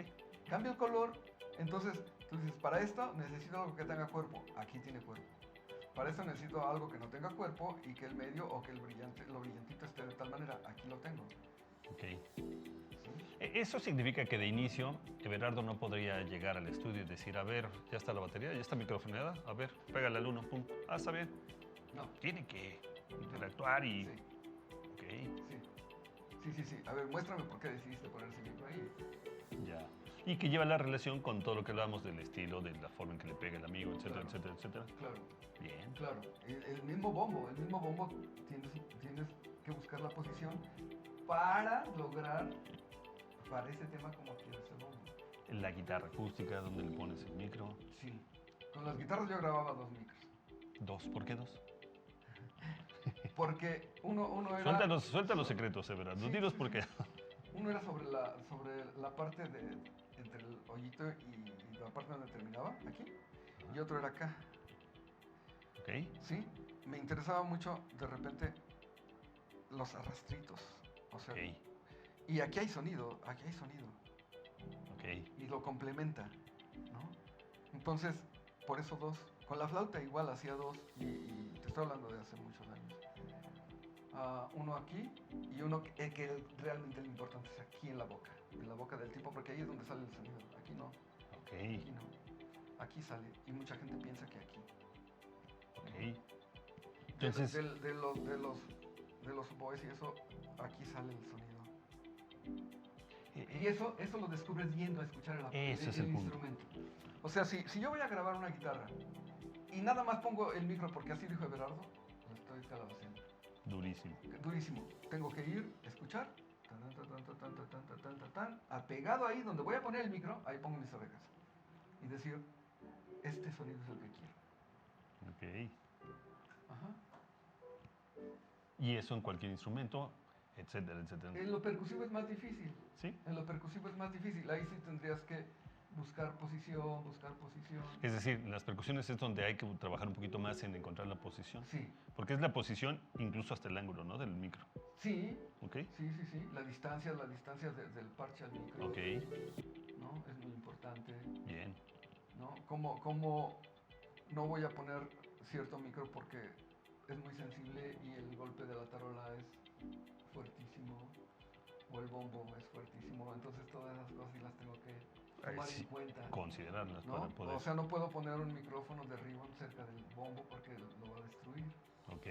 Cambia el color, entonces tú dices, para esto necesito algo que tenga cuerpo. Aquí tiene cuerpo. Para esto necesito algo que no tenga cuerpo y que el medio o que lo brillantito esté de tal manera. Aquí lo tengo. Ok. ¿Sí? Eso significa que de inicio Everardo no podría llegar al estudio y decir, a ver, ya está la batería, ya está microfoneada, a ver, pégale al 1, pum, está bien. No. Tiene que interactuar y... Sí. Ok, Sí. A ver, muéstrame por qué decidiste poner ese micro ahí. ya. Y que lleva la relación con todo lo que hablábamos del estilo, de la forma en que le pega el amigo, etcétera, Claro. etcétera, etcétera. Claro. Bien. Claro. El mismo bombo tienes que buscar la posición para lograr para ese tema como quieres el bombo. La guitarra acústica, donde le pones el micro. Sí. Con las guitarras yo grababa 2 micros. 2, ¿por qué 2? Porque uno era... Suelta los secretos, Everardo. Sí, Dilos sí, por sí. qué. Uno era sobre la parte entre el hoyito y la parte donde terminaba, aquí. Y otro era acá. Ok, Sí, me interesaba mucho de repente los arrastritos. O sea, ok, y aquí hay sonido. ok. Y lo complementa, ¿no? Entonces, por eso 2. Con la flauta igual hacía 2 y te estoy hablando de hace muchos años. Uno aquí y uno que realmente lo importante es aquí en la boca del tipo, porque ahí es donde sale el sonido. Aquí no, aquí Ok, no. Aquí sale y mucha gente piensa que aquí. ok. Entonces, De los boys y eso, aquí sale el sonido. Y eso lo descubres yendo a escuchar Ese es el punto. instrumento. O sea, si yo voy a grabar una guitarra y nada más pongo el micro porque así dijo Everardo, lo estoy calabaceando. durísimo. Durísimo. Tengo que ir, escuchar, apegado ahí donde voy a poner el micro, ahí pongo mis orejas. Y decir, este sonido es el que quiero. Ok. Ajá. Y eso en cualquier instrumento, etcétera, etcétera. En lo percusivo es más difícil. ¿Sí? En lo percusivo es más difícil. Ahí sí tendrías que buscar posición. Es decir, en las percusiones es donde hay que trabajar un poquito más en encontrar la posición. Sí. Porque es la posición incluso hasta el ángulo, ¿no? Del micro. Sí. ¿Ok? Sí. La distancia del parche al micro. Ok. ¿No? Es muy importante. Bien. ¿No? ¿Cómo no voy a poner cierto micro porque es muy sensible y el golpe de la tarola es fuertísimo? O el bombo es fuertísimo. Entonces todas esas cosas sí las tengo que tomar en cuenta. Considerarlas ¿No? para poder. O sea, no puedo poner un micrófono de ribbon cerca del bombo porque lo va a destruir. Ok.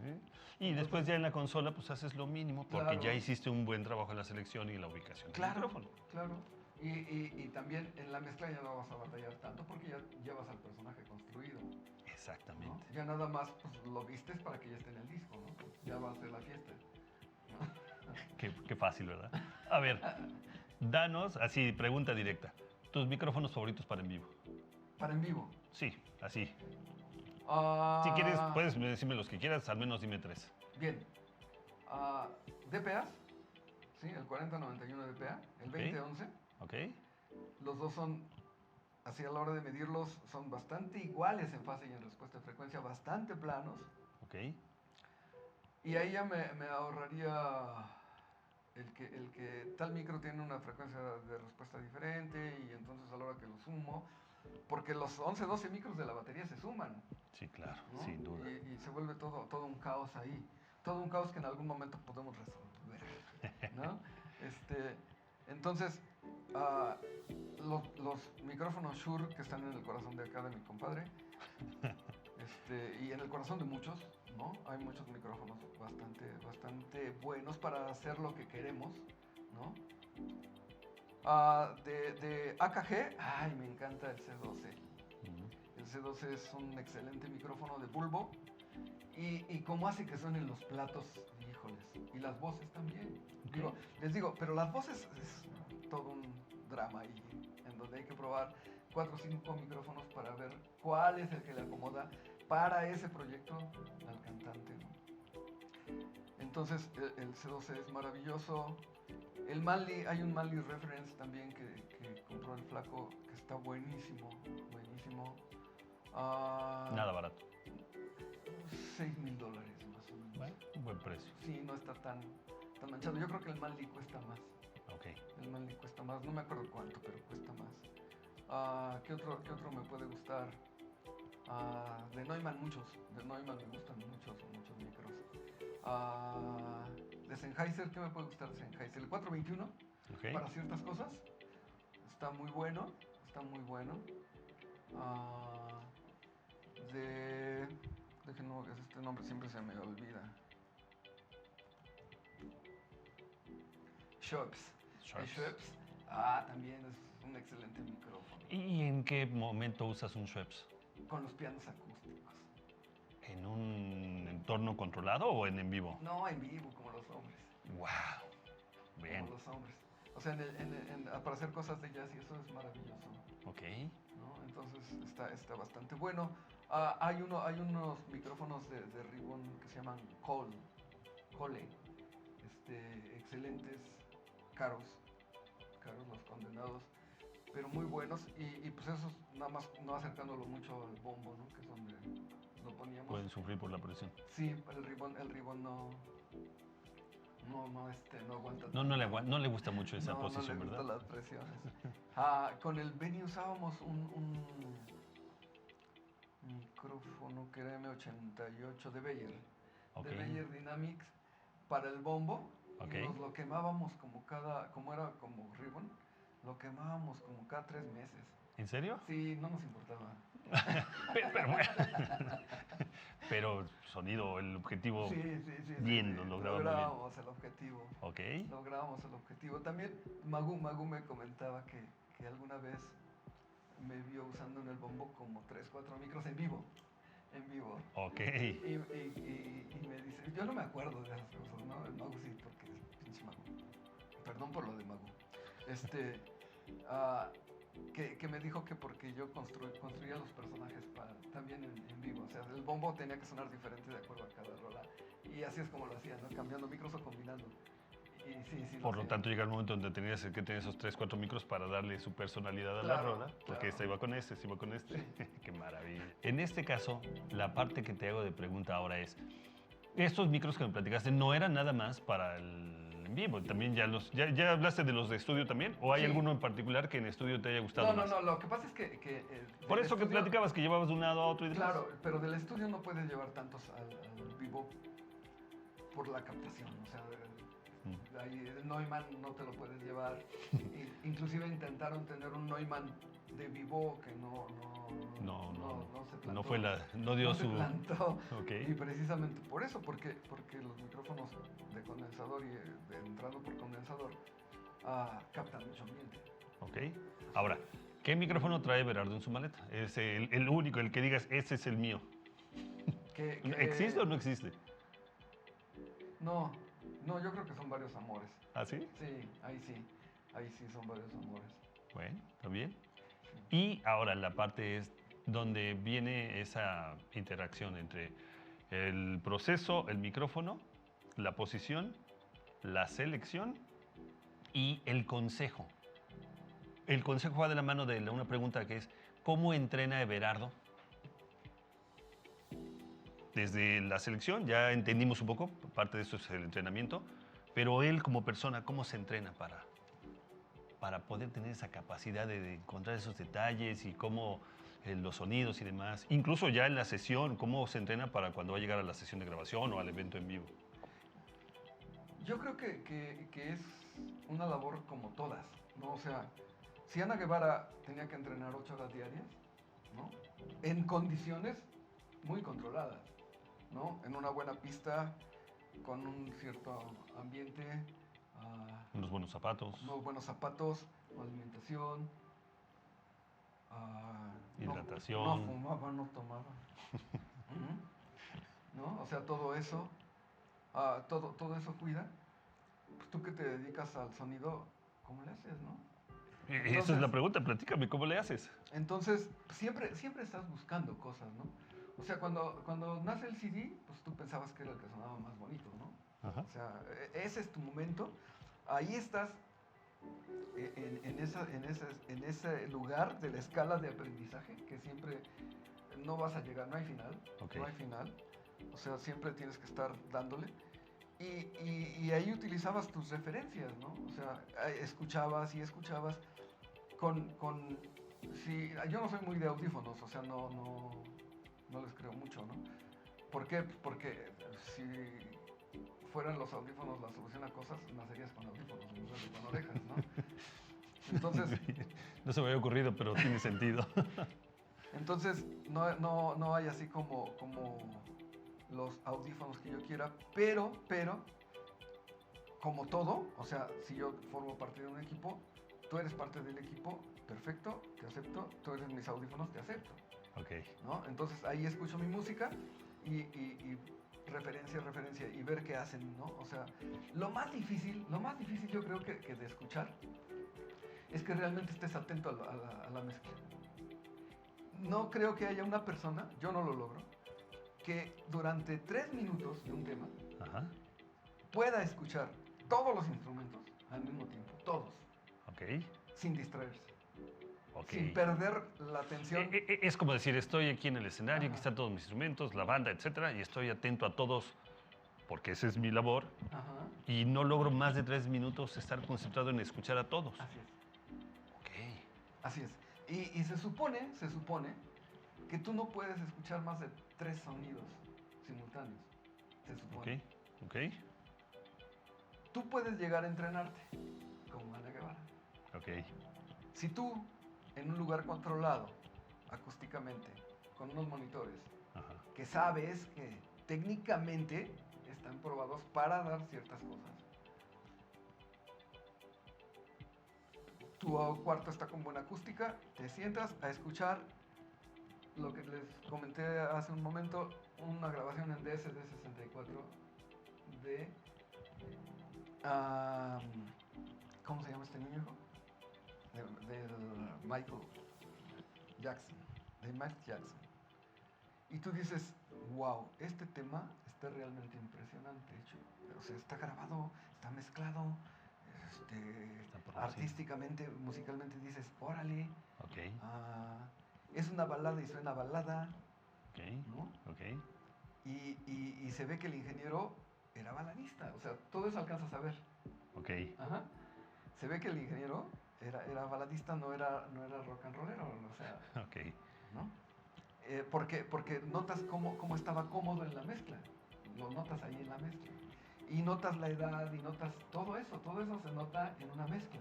¿No? Y después ya en la consola pues haces lo mínimo porque Claro. ya hiciste un buen trabajo en la selección y la ubicación del micrófono. Claro. Y también en la mezcla ya no vas a batallar tanto porque ya llevas al personaje construido. Exactamente. ¿No? Ya nada más pues, lo vistes para que ya esté en el disco, ¿no? Ya va a ser la fiesta. Qué fácil, ¿verdad? A ver, danos, así, pregunta directa. ¿Tus micrófonos favoritos para en vivo? Para en vivo. Sí, así. Si quieres, puedes decirme los que quieras, al menos dime 3. Bien. DPAs, sí, el 4091 DPA, el 2011. Ok. Los dos son, así a la hora de medirlos, son bastante iguales en fase y en respuesta de frecuencia, bastante planos. Ok. Y ahí ya me ahorraría el que tal micro tiene una frecuencia de respuesta diferente y entonces a la hora que lo sumo, porque los 11, 12 micros de la batería se suman. Sí, claro, ¿No? sin duda. Y se vuelve todo un caos ahí. Todo un caos que en algún momento podemos resolver. ¿No? Entonces, los micrófonos Shure que están en el corazón de acá de mi compadre. Y en el corazón de muchos, ¿no? Hay muchos micrófonos bastante buenos para hacer lo que queremos, ¿no? De AKG, ay, me encanta el C12. El C12 es un excelente micrófono de bulbo. Y cómo hace que suenen los platos, híjoles. Y las voces también. Okay. Les digo, pero las voces es todo un drama ahí, en donde hay que probar 4 o 5 micrófonos para ver cuál es el que le acomoda para ese proyecto al cantante, ¿no? Entonces el C12 es maravilloso. El Manley, hay un Manley Reference también que compró el flaco, que está buenísimo, buenísimo. Nada barato. $6,000 más o menos. Bueno, un buen precio. Sí, no está tan manchado. Yo creo que el Manley cuesta más. Ok. El Manley cuesta más, no me acuerdo cuánto, pero cuesta más. ¿Qué otro me puede gustar? De Neumann muchos. De Neumann me gustan muchos micros. De Sennheiser, ¿qué me puede gustar de Sennheiser? El 421, Okay. para ciertas cosas. Está muy bueno, está muy bueno. Déjenme, este nombre siempre se me olvida. Schweppes. Schweppes. También es un excelente micrófono. ¿Y en qué momento usas un Schweppes? Con los pianos acústicos. ¿En un entorno controlado o en vivo? No, en vivo, como los hombres. ¡Wow! Bien. Como los hombres. O sea, para hacer cosas de jazz y eso es maravilloso. Ok. ¿No? Entonces está bastante bueno. Hay unos micrófonos de Ribbon que se llaman Cole, excelentes, caros los condenados, pero muy buenos y pues esos nada más no acercándolo mucho al bombo, ¿no? Que es donde lo poníamos. Pueden sufrir por la presión. Sí, el Ribbon no aguanta. No le gusta mucho esa posición, no le ¿verdad? gustan las presiones. Con el Benny usábamos un micrófono que era M88 de Beyer, Okay. de Beyer Dynamics para el bombo. Okay. Y nos lo quemábamos como era como Ribbon, lo quemábamos como cada 3 meses. ¿En serio? Sí, no nos importaba. Pero sonido, el objetivo, Sí, bien, lo lograban muy bien. lográbamos el objetivo. Ok. Lográbamos el objetivo. También Magu me comentaba que alguna vez me vio usando en el bombo como 3, 4 micros en vivo. Ok. Y me dice, yo no me acuerdo de esas cosas, ¿no? El Magu sí, porque es pinche Magu. Perdón por lo de Magu. Que me dijo que porque yo construía los personajes también en vivo. O sea, el bombo tenía que sonar diferente de acuerdo a cada rola. Y así es como lo hacía, ¿no? Cambiando micros o combinando. Y sí. Por lo tanto, llega el momento donde tenías que tener esos 3, 4 micros para darle su personalidad a la rola, porque esta iba con este, iba con este. Sí. ¡Qué maravilla! En este caso, la parte que te hago de pregunta ahora es, estos micros que me platicaste no eran nada más para el en vivo, también ya hablaste de los de estudio también, o hay alguno en particular que en estudio te haya gustado más? No, lo que pasa es que por eso que platicabas que llevabas de un lado a otro y demás. Claro, pero del estudio no puedes llevar tantos al vivo por la captación, o sea, ahí Neumann no te lo puedes llevar. Inclusive intentaron tener un Neumann de vivo que no se plantó. No dio su... plantó. Okay. Y precisamente por eso, porque los micrófonos de condensador y entrando por condensador captan mucho ambiente. Ok. Ahora, ¿qué micrófono trae Berardo en su maleta? Es el único, el que digas, ese es el mío. ¿Existe o no existe? No, yo creo que son varios amores. ¿Ah, sí? Sí, ahí sí son varios amores. Bueno, está bien. Y ahora la parte es donde viene esa interacción entre el proceso, el micrófono, la posición, la selección y el consejo. El consejo va de la mano de una pregunta que es, ¿cómo entrena Everardo? Desde la selección, ya entendimos un poco, parte de eso es el entrenamiento, pero él como persona, ¿cómo se entrena para poder tener esa capacidad de encontrar esos detalles y cómo los sonidos y demás? Incluso ya en la sesión, ¿cómo se entrena para cuando va a llegar a la sesión de grabación o al evento en vivo? Yo creo que es una labor como todas, ¿no? O sea, si Ana Guevara tenía que entrenar 8 horas diarias, ¿no? En condiciones muy controladas, ¿no? En una buena pista, con un cierto ambiente, Unos buenos zapatos, unos buenos zapatos, alimentación, hidratación. no fumaba, no tomaba. Ujú. ¿No? O sea, todo eso, todo eso cuida. Pues tú que te dedicas al sonido, ¿cómo le haces, no? Esa es la pregunta, platícame, ¿cómo le haces? Entonces, siempre estás buscando cosas, ¿no? O sea, cuando nace el CD, pues tú pensabas que era el que sonaba más bonito, ¿no? Ajá. O sea, ese es tu momento. Ahí estás en ese lugar de la escala de aprendizaje que siempre no vas a llegar, no hay final, Ok. no hay final. O sea, siempre tienes que estar dándole. Y ahí utilizabas tus referencias, ¿no? O sea, escuchabas y escuchabas si, yo no soy muy de audífonos, o sea, no les creo mucho, ¿no? ¿Por qué? Pues porque si fueran los audífonos la solución a cosas, nacerías con audífonos en lugar de con orejas, ¿no? Entonces, No se me había ocurrido, pero tiene sentido. entonces no hay así como los audífonos que yo quiera, pero, como todo, o sea, si yo formo parte de un equipo, tú eres parte del equipo, perfecto, te acepto, tú eres mis audífonos, te acepto, Ok. ¿no? Entonces ahí escucho mi música y referencia y ver qué hacen, ¿no? O sea, lo más difícil yo creo que de escuchar es que realmente estés atento a la mezcla. No creo que haya una persona, yo no lo logro, que durante 3 minutos de un tema Ajá. pueda escuchar todos los instrumentos al mismo tiempo, todos, Ok. sin distraerse, Ok. sin perder la atención. Es como decir, estoy aquí en el escenario, aquí Ajá. están todos mis instrumentos, la banda, etcétera, y estoy atento a todos porque esa es mi labor Ajá. y no logro más de 3 minutos estar concentrado en escuchar a todos. Así es. Ok. Así es. Y se supone que tú no puedes escuchar más de 3 sonidos simultáneos. Se Ok. supone. Ok. Tú puedes llegar a entrenarte, como Ana Guevara. Ok. Si tú, en un lugar controlado, acústicamente, con unos monitores, Ajá. que sabes que técnicamente están probados para dar ciertas cosas, tu cuarto está con buena acústica, te sientas a escuchar lo que les comenté hace un momento, una grabación en DSD-64 de... ¿cómo se llama este niño? Del Michael Jackson, de Michael Jackson. Y tú dices, wow, este tema está realmente impresionante. Hecho, o sea, está grabado, está mezclado, Está producido. artísticamente, musicalmente dices, órale, Ok. es una balada y suena balada, Ok. ¿no? Ok. Y se ve que el ingeniero era baladista, o sea, todo eso alcanzas a ver. Ok. Ajá. Se ve que el ingeniero era baladista, no era rock and rollero, o sea, Ok. ¿no? Porque notas cómo estaba cómodo en la mezcla, lo notas ahí en la mezcla. Y notas la edad y notas todo eso se nota en una mezcla,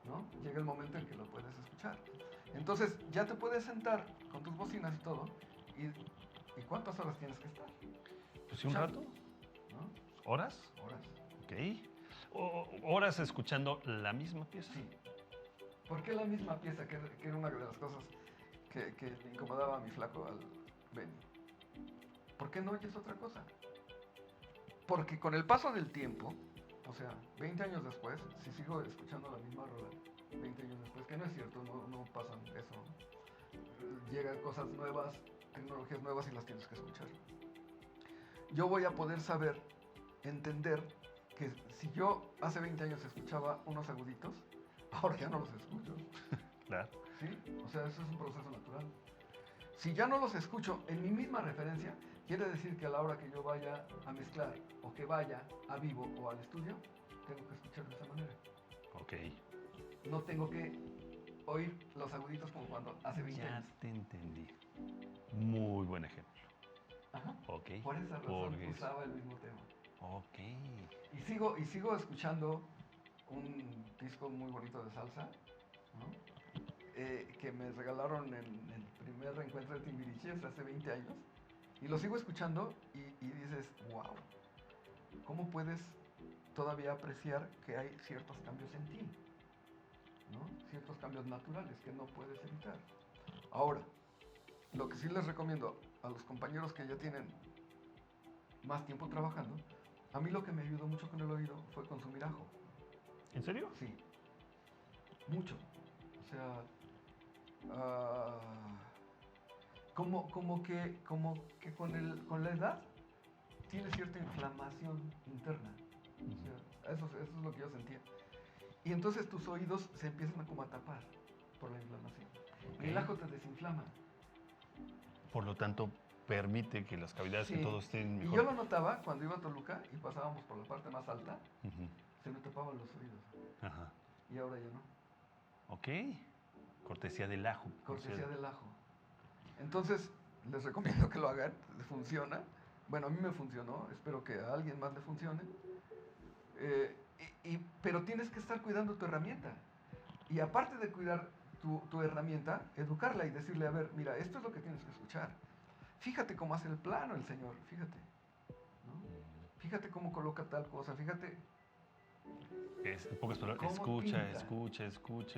¿no? Llega el momento en que lo puedes escuchar. Entonces ya te puedes sentar con tus bocinas y todo, ¿y cuántas horas tienes que estar? Pues sí, un rato. ¿No? ¿Horas? Horas. Ok. Horas escuchando la misma pieza. Sí. ¿Por qué la misma pieza? Que era una de las cosas que le incomodaba a mi flaco al Benny. ¿Por qué no oyes otra cosa? Porque con el paso del tiempo, o sea, 20 años después, si sigo escuchando la misma rola, 20 años después, que no es cierto, no pasan eso. Llegan cosas nuevas, tecnologías nuevas y las tienes que escuchar. Yo voy a poder saber, entender que si yo hace 20 años escuchaba unos aguditos, ahora ya no los escucho. Claro. ¿Sí? O sea, eso es un proceso natural. Si ya no los escucho en mi misma referencia, quiere decir que a la hora que yo vaya a mezclar o que vaya a vivo o al estudio, tengo que escuchar de esa manera. Ok. No tengo que oír los aguditos como cuando hace 20 Ya años. te entendí. Muy buen ejemplo. Ajá. Ok. Por esa razón usaba el mismo tema. Ok. Y sigo escuchando un disco muy bonito de salsa, ¿no? Que me regalaron en el primer reencuentro de Timbiriche, o sea, hace 20 años. Y lo sigo escuchando y dices, wow, ¿cómo puedes todavía apreciar que hay ciertos cambios en ti? ¿No? Ciertos cambios naturales que no puedes evitar. Ahora, lo que sí les recomiendo a los compañeros que ya tienen más tiempo trabajando, a mí lo que me ayudó mucho con el oído fue consumir ajo. ¿En serio? Sí, mucho. O sea, ah, como que con la edad tiene cierta inflamación interna. O sea, eso es lo que yo sentía. Y entonces tus oídos se empiezan como a tapar por la inflamación. Ok. Y el ajo te desinflama. Por lo tanto, permite que las cavidades y Sí. todo estén Y mejor. yo lo notaba cuando iba a Toluca y pasábamos por la parte más alta, Ujú. se me tapaban los oídos. Ajá. Y ahora ya no. Ok. Cortesía del ajo. Cortesía del ajo. Entonces, les recomiendo que lo hagan. Funciona. Bueno, a mí me funcionó. Espero que a alguien más le funcione. Pero tienes que estar cuidando tu herramienta. Y aparte de cuidar tu herramienta, educarla y decirle, a ver, mira, esto es lo que tienes que escuchar. Fíjate cómo hace el plano el señor, fíjate. ¿No? Fíjate cómo coloca tal cosa, fíjate. En pocas palabras, ¿Cómo escucha, pinta?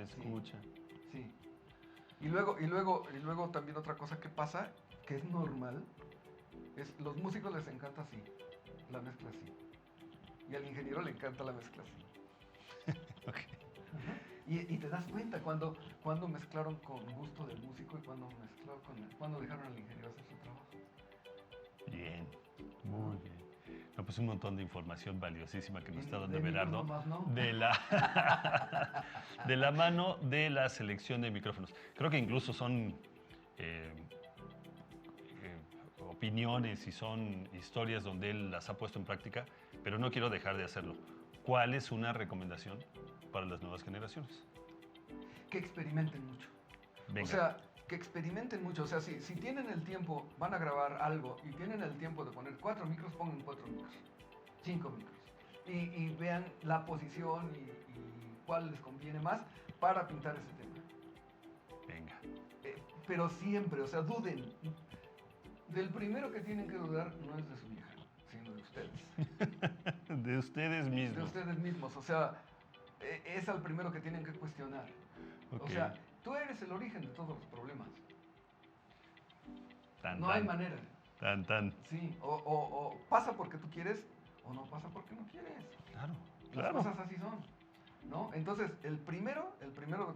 escucha. Sí. Y luego también otra cosa que pasa, que es normal, es los músicos les encanta así, la mezcla así. Y al ingeniero le encanta la mezcla así. Ok. Ajá. Y te das cuenta cuando mezclaron con gusto del músico y cuando dejaron al ingeniero hacer su trabajo. Bien, muy bien. No, pues un montón de información valiosísima que nos está dando De mí, Everardo. pues, nomás, ¿no? De la mano de la selección de micrófonos. Creo que incluso son opiniones y son historias donde él las ha puesto en práctica, pero no quiero dejar de hacerlo. ¿Cuál es una recomendación para las nuevas generaciones? Que experimenten mucho. Venga. O sea, que experimenten mucho. O sea, si tienen el tiempo, van a grabar algo y tienen el tiempo de poner 4 micros, pongan 4 micros, 5 micros. Y vean la posición y cuál les conviene más para pintar ese tema. Venga. Pero siempre, o sea, duden. Del primero que tienen que dudar no es de su hija, sino de ustedes. De ustedes mismos. De ustedes mismos. O sea, es al primero que tienen que cuestionar. Ok. O sea, tú eres el origen de todos los problemas. Tan, No tan. hay manera. Tan. Sí, o pasa porque tú quieres o no pasa porque no quieres. Claro, Las claro. cosas así son, ¿no? Entonces, el primero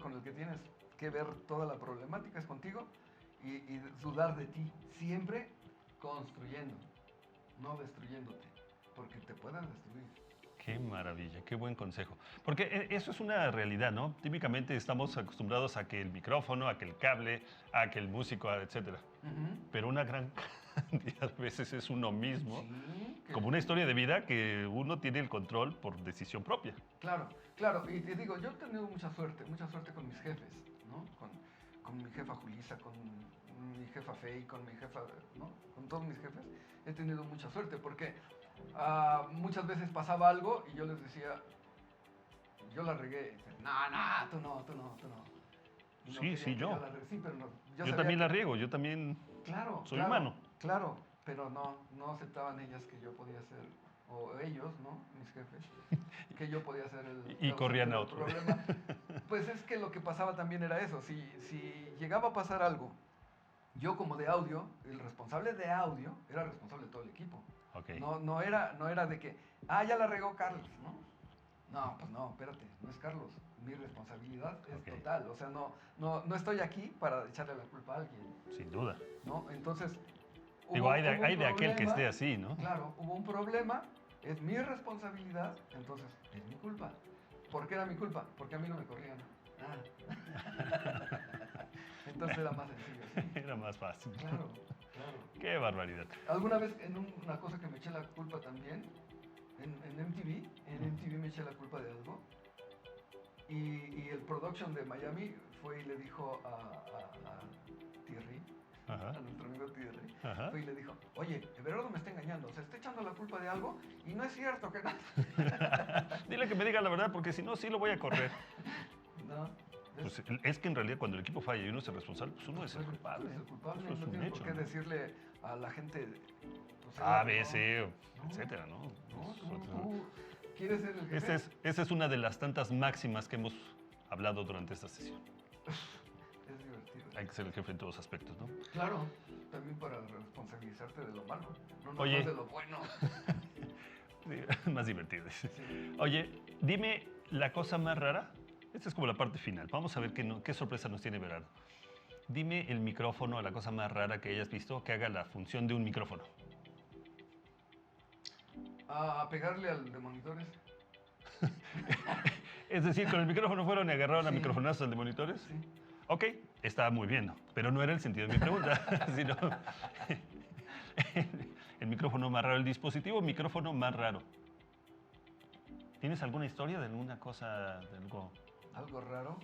con el que tienes que ver toda la problemática es contigo y dudar de ti. Siempre construyendo, no destruyéndote, porque te pueden destruir. Qué maravilla, qué buen consejo. Porque eso es una realidad, ¿no? Típicamente estamos acostumbrados a que el micrófono, a que el cable, a que el músico, etcétera. Ujú. Pero una gran cantidad de veces es uno mismo, Sí, como una historia de vida que uno tiene el control por decisión propia. Claro, claro, y te digo, yo he tenido mucha suerte con mis jefes, ¿no? Con mi jefa Julisa, con mi jefa Fey, con mi jefa, ¿no? Con todos mis jefes, he tenido mucha suerte porque muchas veces pasaba algo y yo les decía, yo la regué, no, tú no. Y no Sí, querían sí, que yo. la regue. Sí, pero no, Yo sabía también la que- riego, yo también Claro, soy claro, humano. claro, pero no aceptaban ellas que yo podía ser, o ellos, ¿no? Mis jefes, que yo podía ser el Y corrían a causante del otro. problema. Pues es que lo que pasaba también era eso, si llegaba a pasar algo, yo como de audio, el responsable de audio era responsable de todo el equipo. Ok. No era de que, ya la regó Carlos, ¿no? No, pues no, espérate, no es Carlos. Mi responsabilidad es Ok. total. O sea, no estoy aquí para echarle la culpa a alguien, Sin duda. ¿no? Entonces, Digo, hay hubo un de aquel que problema, esté así, ¿no? Claro, hubo un problema, es mi responsabilidad, entonces es mi culpa. ¿Por qué era mi culpa? Porque a mí no me corrían. Entonces era más sencillo, ¿sí? Era más fácil. Claro. Qué barbaridad. Alguna vez en una cosa que me eché la culpa también, en MTV me eché la culpa de algo. Y el production de Miami fue y le dijo a Thierry, Ajá. a nuestro amigo Thierry, Ajá. fue y le dijo, oye, Everardo me está engañando, se está echando la culpa de algo y no es cierto que no. Dile que me diga la verdad porque si no, sí lo voy a correr. No, pues es que en realidad cuando el equipo falla y uno es el responsable, pues uno es el culpable. Es el culpable, Eso es no un tienes hecho, por qué ¿no? decirle a la gente... pues, A, no, B, C, no, etcétera, ¿no? No, Pues, tú quieres ser el jefe. esa es una de las tantas máximas que hemos hablado durante esta sesión. Es divertido. Hay que ser el jefe en todos aspectos, ¿no? Claro, también para responsabilizarte de lo malo, no Oye. nomás de lo bueno. Más divertido. Sí. Oye, dime la cosa más rara. Esta es como la parte final. Vamos a ver qué sorpresa nos tiene Berardo. Dime el micrófono, la cosa más rara que hayas visto que haga la función de un micrófono. A pegarle al de monitores. Es decir, con el micrófono fueron y agarraron a Sí. microfonazos al de monitores. Sí. Ok, estaba muy bien, ¿no? Pero no era el sentido de mi pregunta, sino el micrófono más raro, el dispositivo micrófono más raro. ¿Tienes alguna historia de alguna cosa, de algo? Algo raro.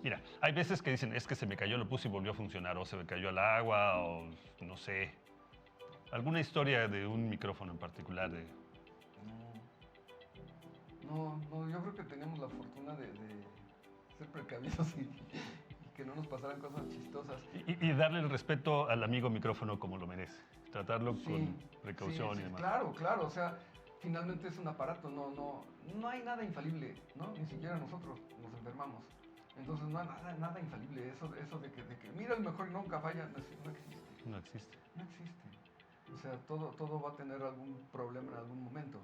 Mira, hay veces que dicen, es que se me cayó, lo puse y volvió a funcionar, o se me cayó al agua, o no sé. ¿Alguna historia de un micrófono en particular? No, yo creo que teníamos la fortuna de ser precavidos y que no nos pasaran cosas chistosas. Y darle el respeto al amigo micrófono como lo merece. Tratarlo Sí, con precaución sí, y demás. Claro, o sea, finalmente es un aparato, no hay nada infalible, ¿no? Ni siquiera nosotros nos enfermamos. Entonces no hay nada infalible, eso de que mira el mejor y nunca falla, no existe. No existe. No existe. O sea, todo va a tener algún problema en algún momento.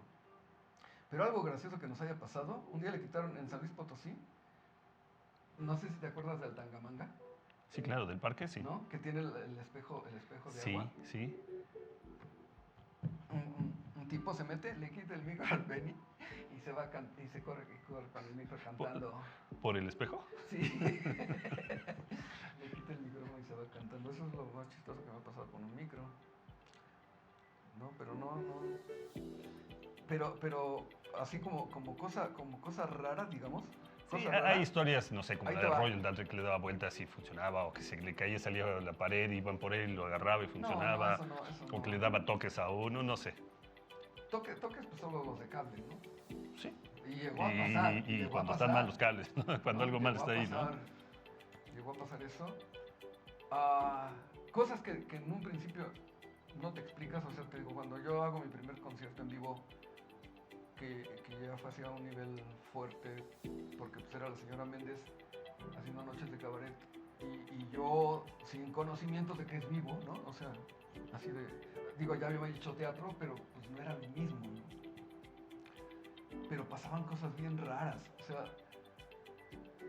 Pero algo gracioso que nos haya pasado, un día le quitaron en San Luis Potosí, no sé si te acuerdas del Tangamanga. Sí, claro, del parque sí. ¿No? Que tiene el espejo de Sí, agua. sí. Un tipo se mete, le quita el micro al Benny y se va y se corre con el micro cantando. ¿Por el espejo? Sí. Le quita el micrófono y se va cantando. Eso es lo más chistoso que me ha pasado con un micro. No, pero no. Pero así como cosa rara, digamos. Sí, Cosa rara. hay historias, no sé, como Ahí la te de va. Royal Daltrey que le daba vueltas y funcionaba, o que se le caía, salía de la pared, iban por él, lo agarraba y funcionaba. Eso O que no. le daba toques a uno, no sé. Toques, pues solo los de cable, ¿no? Sí. Y llegó a pasar. Y cuando están mal los cables, ¿no? Cuando algo mal está ahí, ¿no? Llegó a pasar eso. Cosas que en un principio no te explicas, o sea, te digo, cuando yo hago mi primer concierto en vivo, que ya fue hacia un nivel fuerte, porque pues era la señora Méndez haciendo noches de cabaret, y yo sin conocimientos de que es vivo, ¿no? O sea, así de, digo, ya había hecho teatro, pero pues no era lo mismo, ¿no? Pero pasaban cosas bien raras, o sea,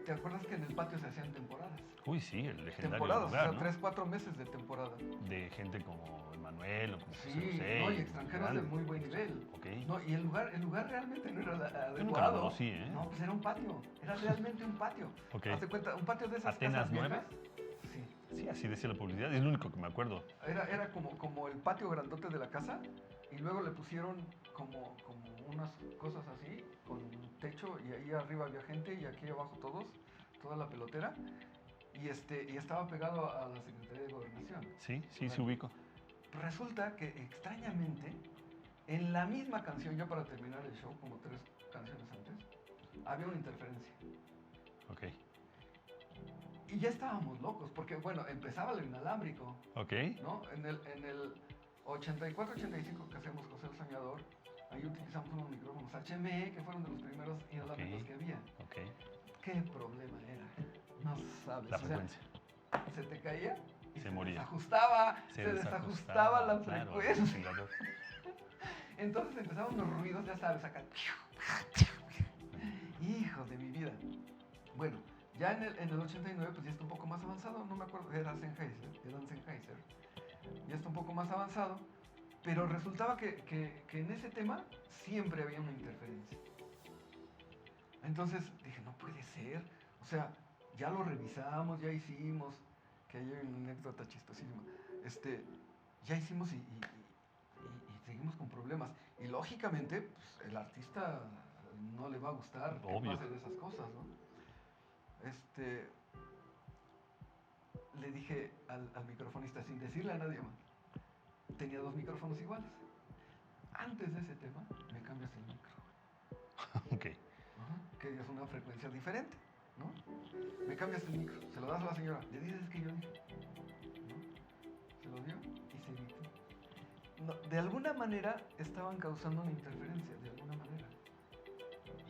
¿te acuerdas que en el patio se hacían temporadas? Uy, sí, el legendario Temporadas, lugar, o sea, ¿no? 3-4 meses de temporada. De gente como Emanuel o como José Sí, José. no, y extranjeros de muy buen nivel. Ok. No, y el lugar realmente no era adecuado. Yo nunca lo conocí, ¿eh? No, pues era un patio, era realmente un patio. Ok. Hazte cuenta, un patio de esas ¿Atenas casas viejas. 9? Sí, Sí, así decía la publicidad, es lo único que me acuerdo. era como el patio grandote de la casa, y luego le pusieron como unas cosas así, con un techo, y ahí arriba había gente, y aquí abajo toda la pelotera, y estaba pegado a la Secretaría de Gobernación. Sí, sí, sí Bueno, ubico. resulta que extrañamente, en la misma canción, ya para terminar el show, como 3 canciones antes, había una interferencia. Ok. Y ya estábamos locos, porque bueno, empezaba el inalámbrico, Ok. ¿no? En el 84-85 que hacemos José el Soñador, ahí utilizamos unos micrófonos HME, que fueron de los primeros inalámbricos que había. Ok. ¿Qué problema era? No sabes. La o sea, frecuencia. se te caía y Se moría. se desajustaba la claro, frecuencia. el oscilador. Entonces empezaban los ruidos, ya sabes, acá. Hijos de mi vida. Bueno, ya en el 89 pues ya está un poco más avanzado, no me acuerdo, era Sennheiser. Ya está un poco más avanzado, pero resultaba que en ese tema siempre había una interferencia. Entonces dije, no puede ser, o sea, ya lo revisamos, ya hicimos, que hay una anécdota chistosísima, ya hicimos y seguimos con problemas. Y lógicamente, pues, el artista no le va a gustar Obvio. que pasen esas cosas, ¿no? Le dije al microfonista, sin decirle a nadie más, tenía 2 micrófonos iguales. Antes de ese tema, me cambias el micro. Ok. Ajá, que es una frecuencia diferente. ¿no? Me cambias el micro, se lo das a la señora, le dices que yo dije, ¿no? Se lo dio y se evitó. No, de alguna manera estaban causando una interferencia, de alguna manera.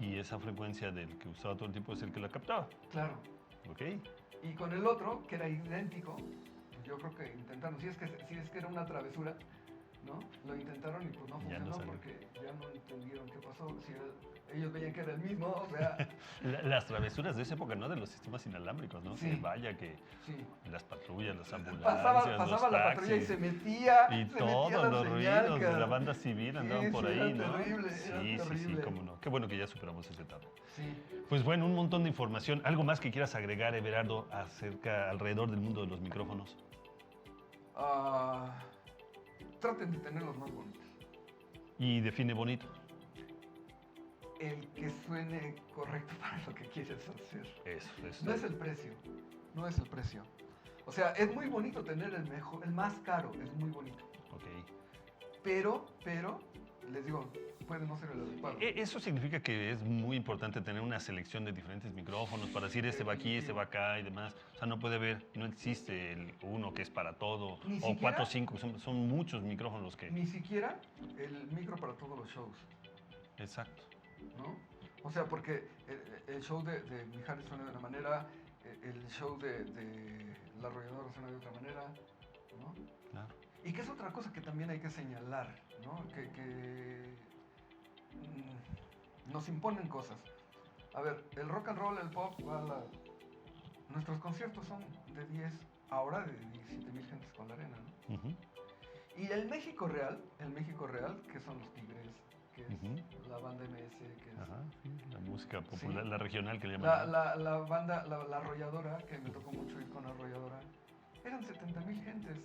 Y esa frecuencia del que usaba todo el tiempo es el que la captaba. Claro. ¿Ok? Y con el otro, que era idéntico, pues yo creo que intentaron, si es que era una travesura, ¿no? Lo intentaron y pues no Ya no funcionó salió. porque ya no entendieron qué pasó. Si ellos veían que era el mismo, o sea, Las travesuras de esa época, ¿no? De los sistemas inalámbricos, ¿no? Sí. Que vaya que sí. las patrullas, las ambulancias, Pasaba los la patrulla y taxis, se metía, y se metía todos la los señal, ruidos de la cara. banda civil andaban Sí, por sí, ahí, era ¿no? terrible, Sí, era sí, sí, terrible. cómo no. Qué bueno que ya superamos esa etapa. Sí. Pues bueno, un montón de información. ¿Algo más que quieras agregar, Everardo, alrededor del mundo de los micrófonos? Traten de tenerlos más bonitos. Y define bonito. El que suene correcto para lo que quieres hacer. Eso. No es el precio, no es el precio. O sea, es muy bonito tener el mejor, el más caro, es muy bonito. Ok. Pero, les digo, puede no ser el adecuado. Eso significa que es muy importante tener una selección de diferentes micrófonos para decir este va aquí, este va acá y demás. O sea, no puede haber, no existe el uno que es para todo, Ni o siquiera- 4 o 5, son muchos micrófonos los que... Ni siquiera el micro para todos los shows, Exacto. ¿no? O sea, porque el show de Mijares suena de una manera, el show de La Arrolladora suena de otra manera, ¿no? Claro. Y que es otra cosa que también hay que señalar, ¿no? Nos imponen cosas. A ver, el rock and roll, el pop, nuestros conciertos son de 10, ahora de 17,000 gentes con la arena, ¿no? Ujú. Y el México Real, que son los Tigres, que es Ujú. la banda MS, que es Ajá, sí, la música popular, Sí. la regional que le llaman. la banda, la Arrolladora, que me tocó mucho ir con la Arrolladora, eran 70,000 gentes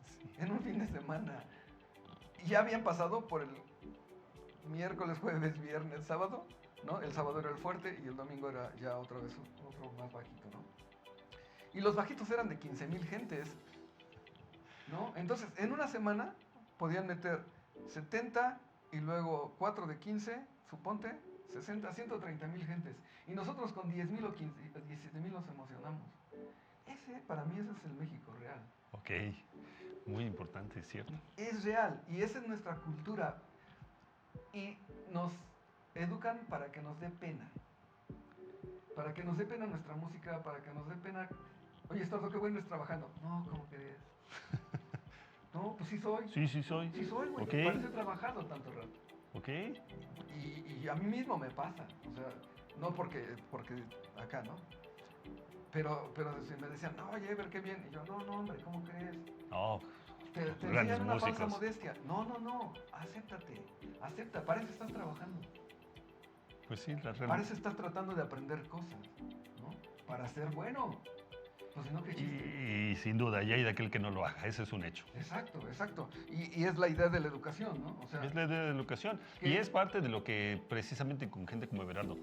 Sí. en un fin de semana. Y ya habían pasado por el miércoles, jueves, viernes, sábado, ¿no? El sábado era el fuerte y el domingo era ya otra vez otro más bajito, ¿no? Y los bajitos eran de 15,000 gentes, ¿no? Entonces, en una semana podían meter 70 y luego 4 de 15, suponte, 60, 130,000 gentes. Y nosotros con 10,000 o 17,000 nos emocionamos. Para mí, ese es el México real. Ok, muy importante, es cierto. Es real y esa es nuestra cultura. Y nos educan para que nos dé pena. Para que nos dé pena nuestra música, para que nos dé pena... Oye, Estordo, qué bueno es trabajando. No, ¿cómo crees? No, pues sí soy. Sí soy. Sí soy, güey. Ok. Para eso he trabajado tanto rato. Ok. Y a mí mismo me pasa. O sea, no porque acá, ¿no? Pero si me decían, no, oye, Ever, qué bien. Y yo, no, hombre, ¿cómo crees? No, Te grandes enseñan una falsa músicos. modestia. No, acéptate. Acepta, para eso estás trabajando. Pues sí, la Para realidad. eso estás tratando de aprender cosas, ¿no? Para ser bueno. Pues si no, qué chiste. Y sin duda, ya hay de aquel que no lo haga, ese es un hecho. Exacto. Y es la idea de la educación, ¿no? O sea, Es la idea de la educación. ¿qué? Y es parte de lo que precisamente con gente como Everardo,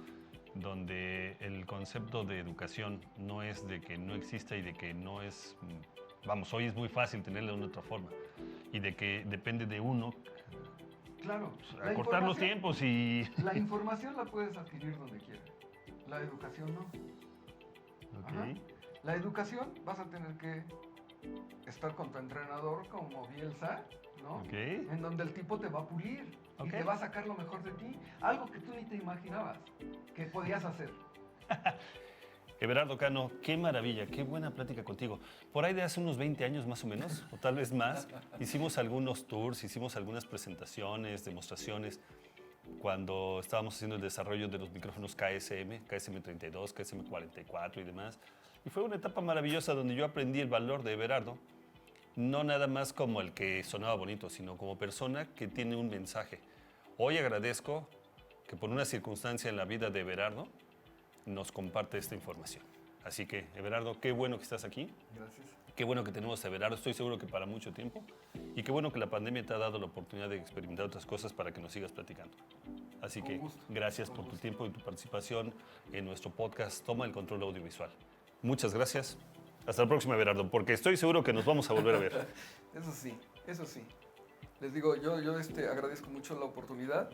donde el concepto de educación no es de que no exista y de que no es, vamos, hoy es muy fácil tenerla de una otra forma y de que depende de uno claro. acortar los información- tiempos y... La información la puedes adquirir donde quieras. La educación no. Ajá. Ok, La educación vas a tener que estar con tu entrenador como Bielsa, ¿no? ok. En donde el tipo te va a pulir Ok. y te va a sacar lo mejor de ti. Algo que tú ni te imaginabas que podías hacer. Everardo Cano, qué maravilla, qué buena plática contigo. Por ahí de hace unos 20 años más o menos, o tal vez más, hicimos algunos tours, hicimos algunas presentaciones, demostraciones, cuando estábamos haciendo el desarrollo de los micrófonos KSM, KSM32, KSM44 y demás. Y fue una etapa maravillosa donde yo aprendí el valor de Everardo, no nada más como el que sonaba bonito, sino como persona que tiene un mensaje. Hoy agradezco que por una circunstancia en la vida de Everardo nos comparte esta información. Así que, Everardo, qué bueno que estás aquí. Gracias. Qué bueno que tenemos a Everardo, estoy seguro que para mucho tiempo. Y qué bueno que la pandemia te ha dado la oportunidad de experimentar otras cosas para que nos sigas platicando. Así Con que gusto, gracias con por tu gusto. tiempo y tu participación en nuestro podcast Toma el Control Audiovisual. Muchas gracias. Hasta la próxima, Everardo, porque estoy seguro que nos vamos a volver a ver. Eso sí. Les digo, yo agradezco mucho la oportunidad.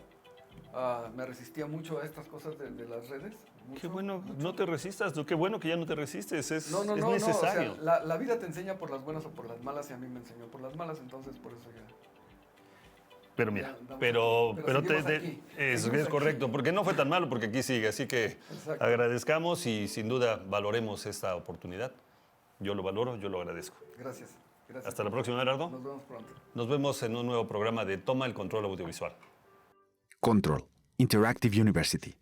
Me resistía mucho a estas cosas de las redes. Mucho, Qué bueno, mucho. no te resistas, qué bueno que ya no te resistes, es No, necesario. o sea, la vida te enseña por las buenas o por las malas y a mí me enseñó por las malas, entonces por eso ya. Pero mira, andamos pero aquí. Pero seguimos aquí, es seguimos aquí. correcto, porque no fue tan malo, porque aquí sigue, así que Exacto. agradezcamos y sin duda valoremos esta oportunidad. Yo lo valoro, yo lo agradezco. Gracias. Gracias. Hasta la próxima, Gerardo. Nos vemos pronto. Nos vemos en un nuevo programa de Toma el Control Audiovisual. Control Interactive University.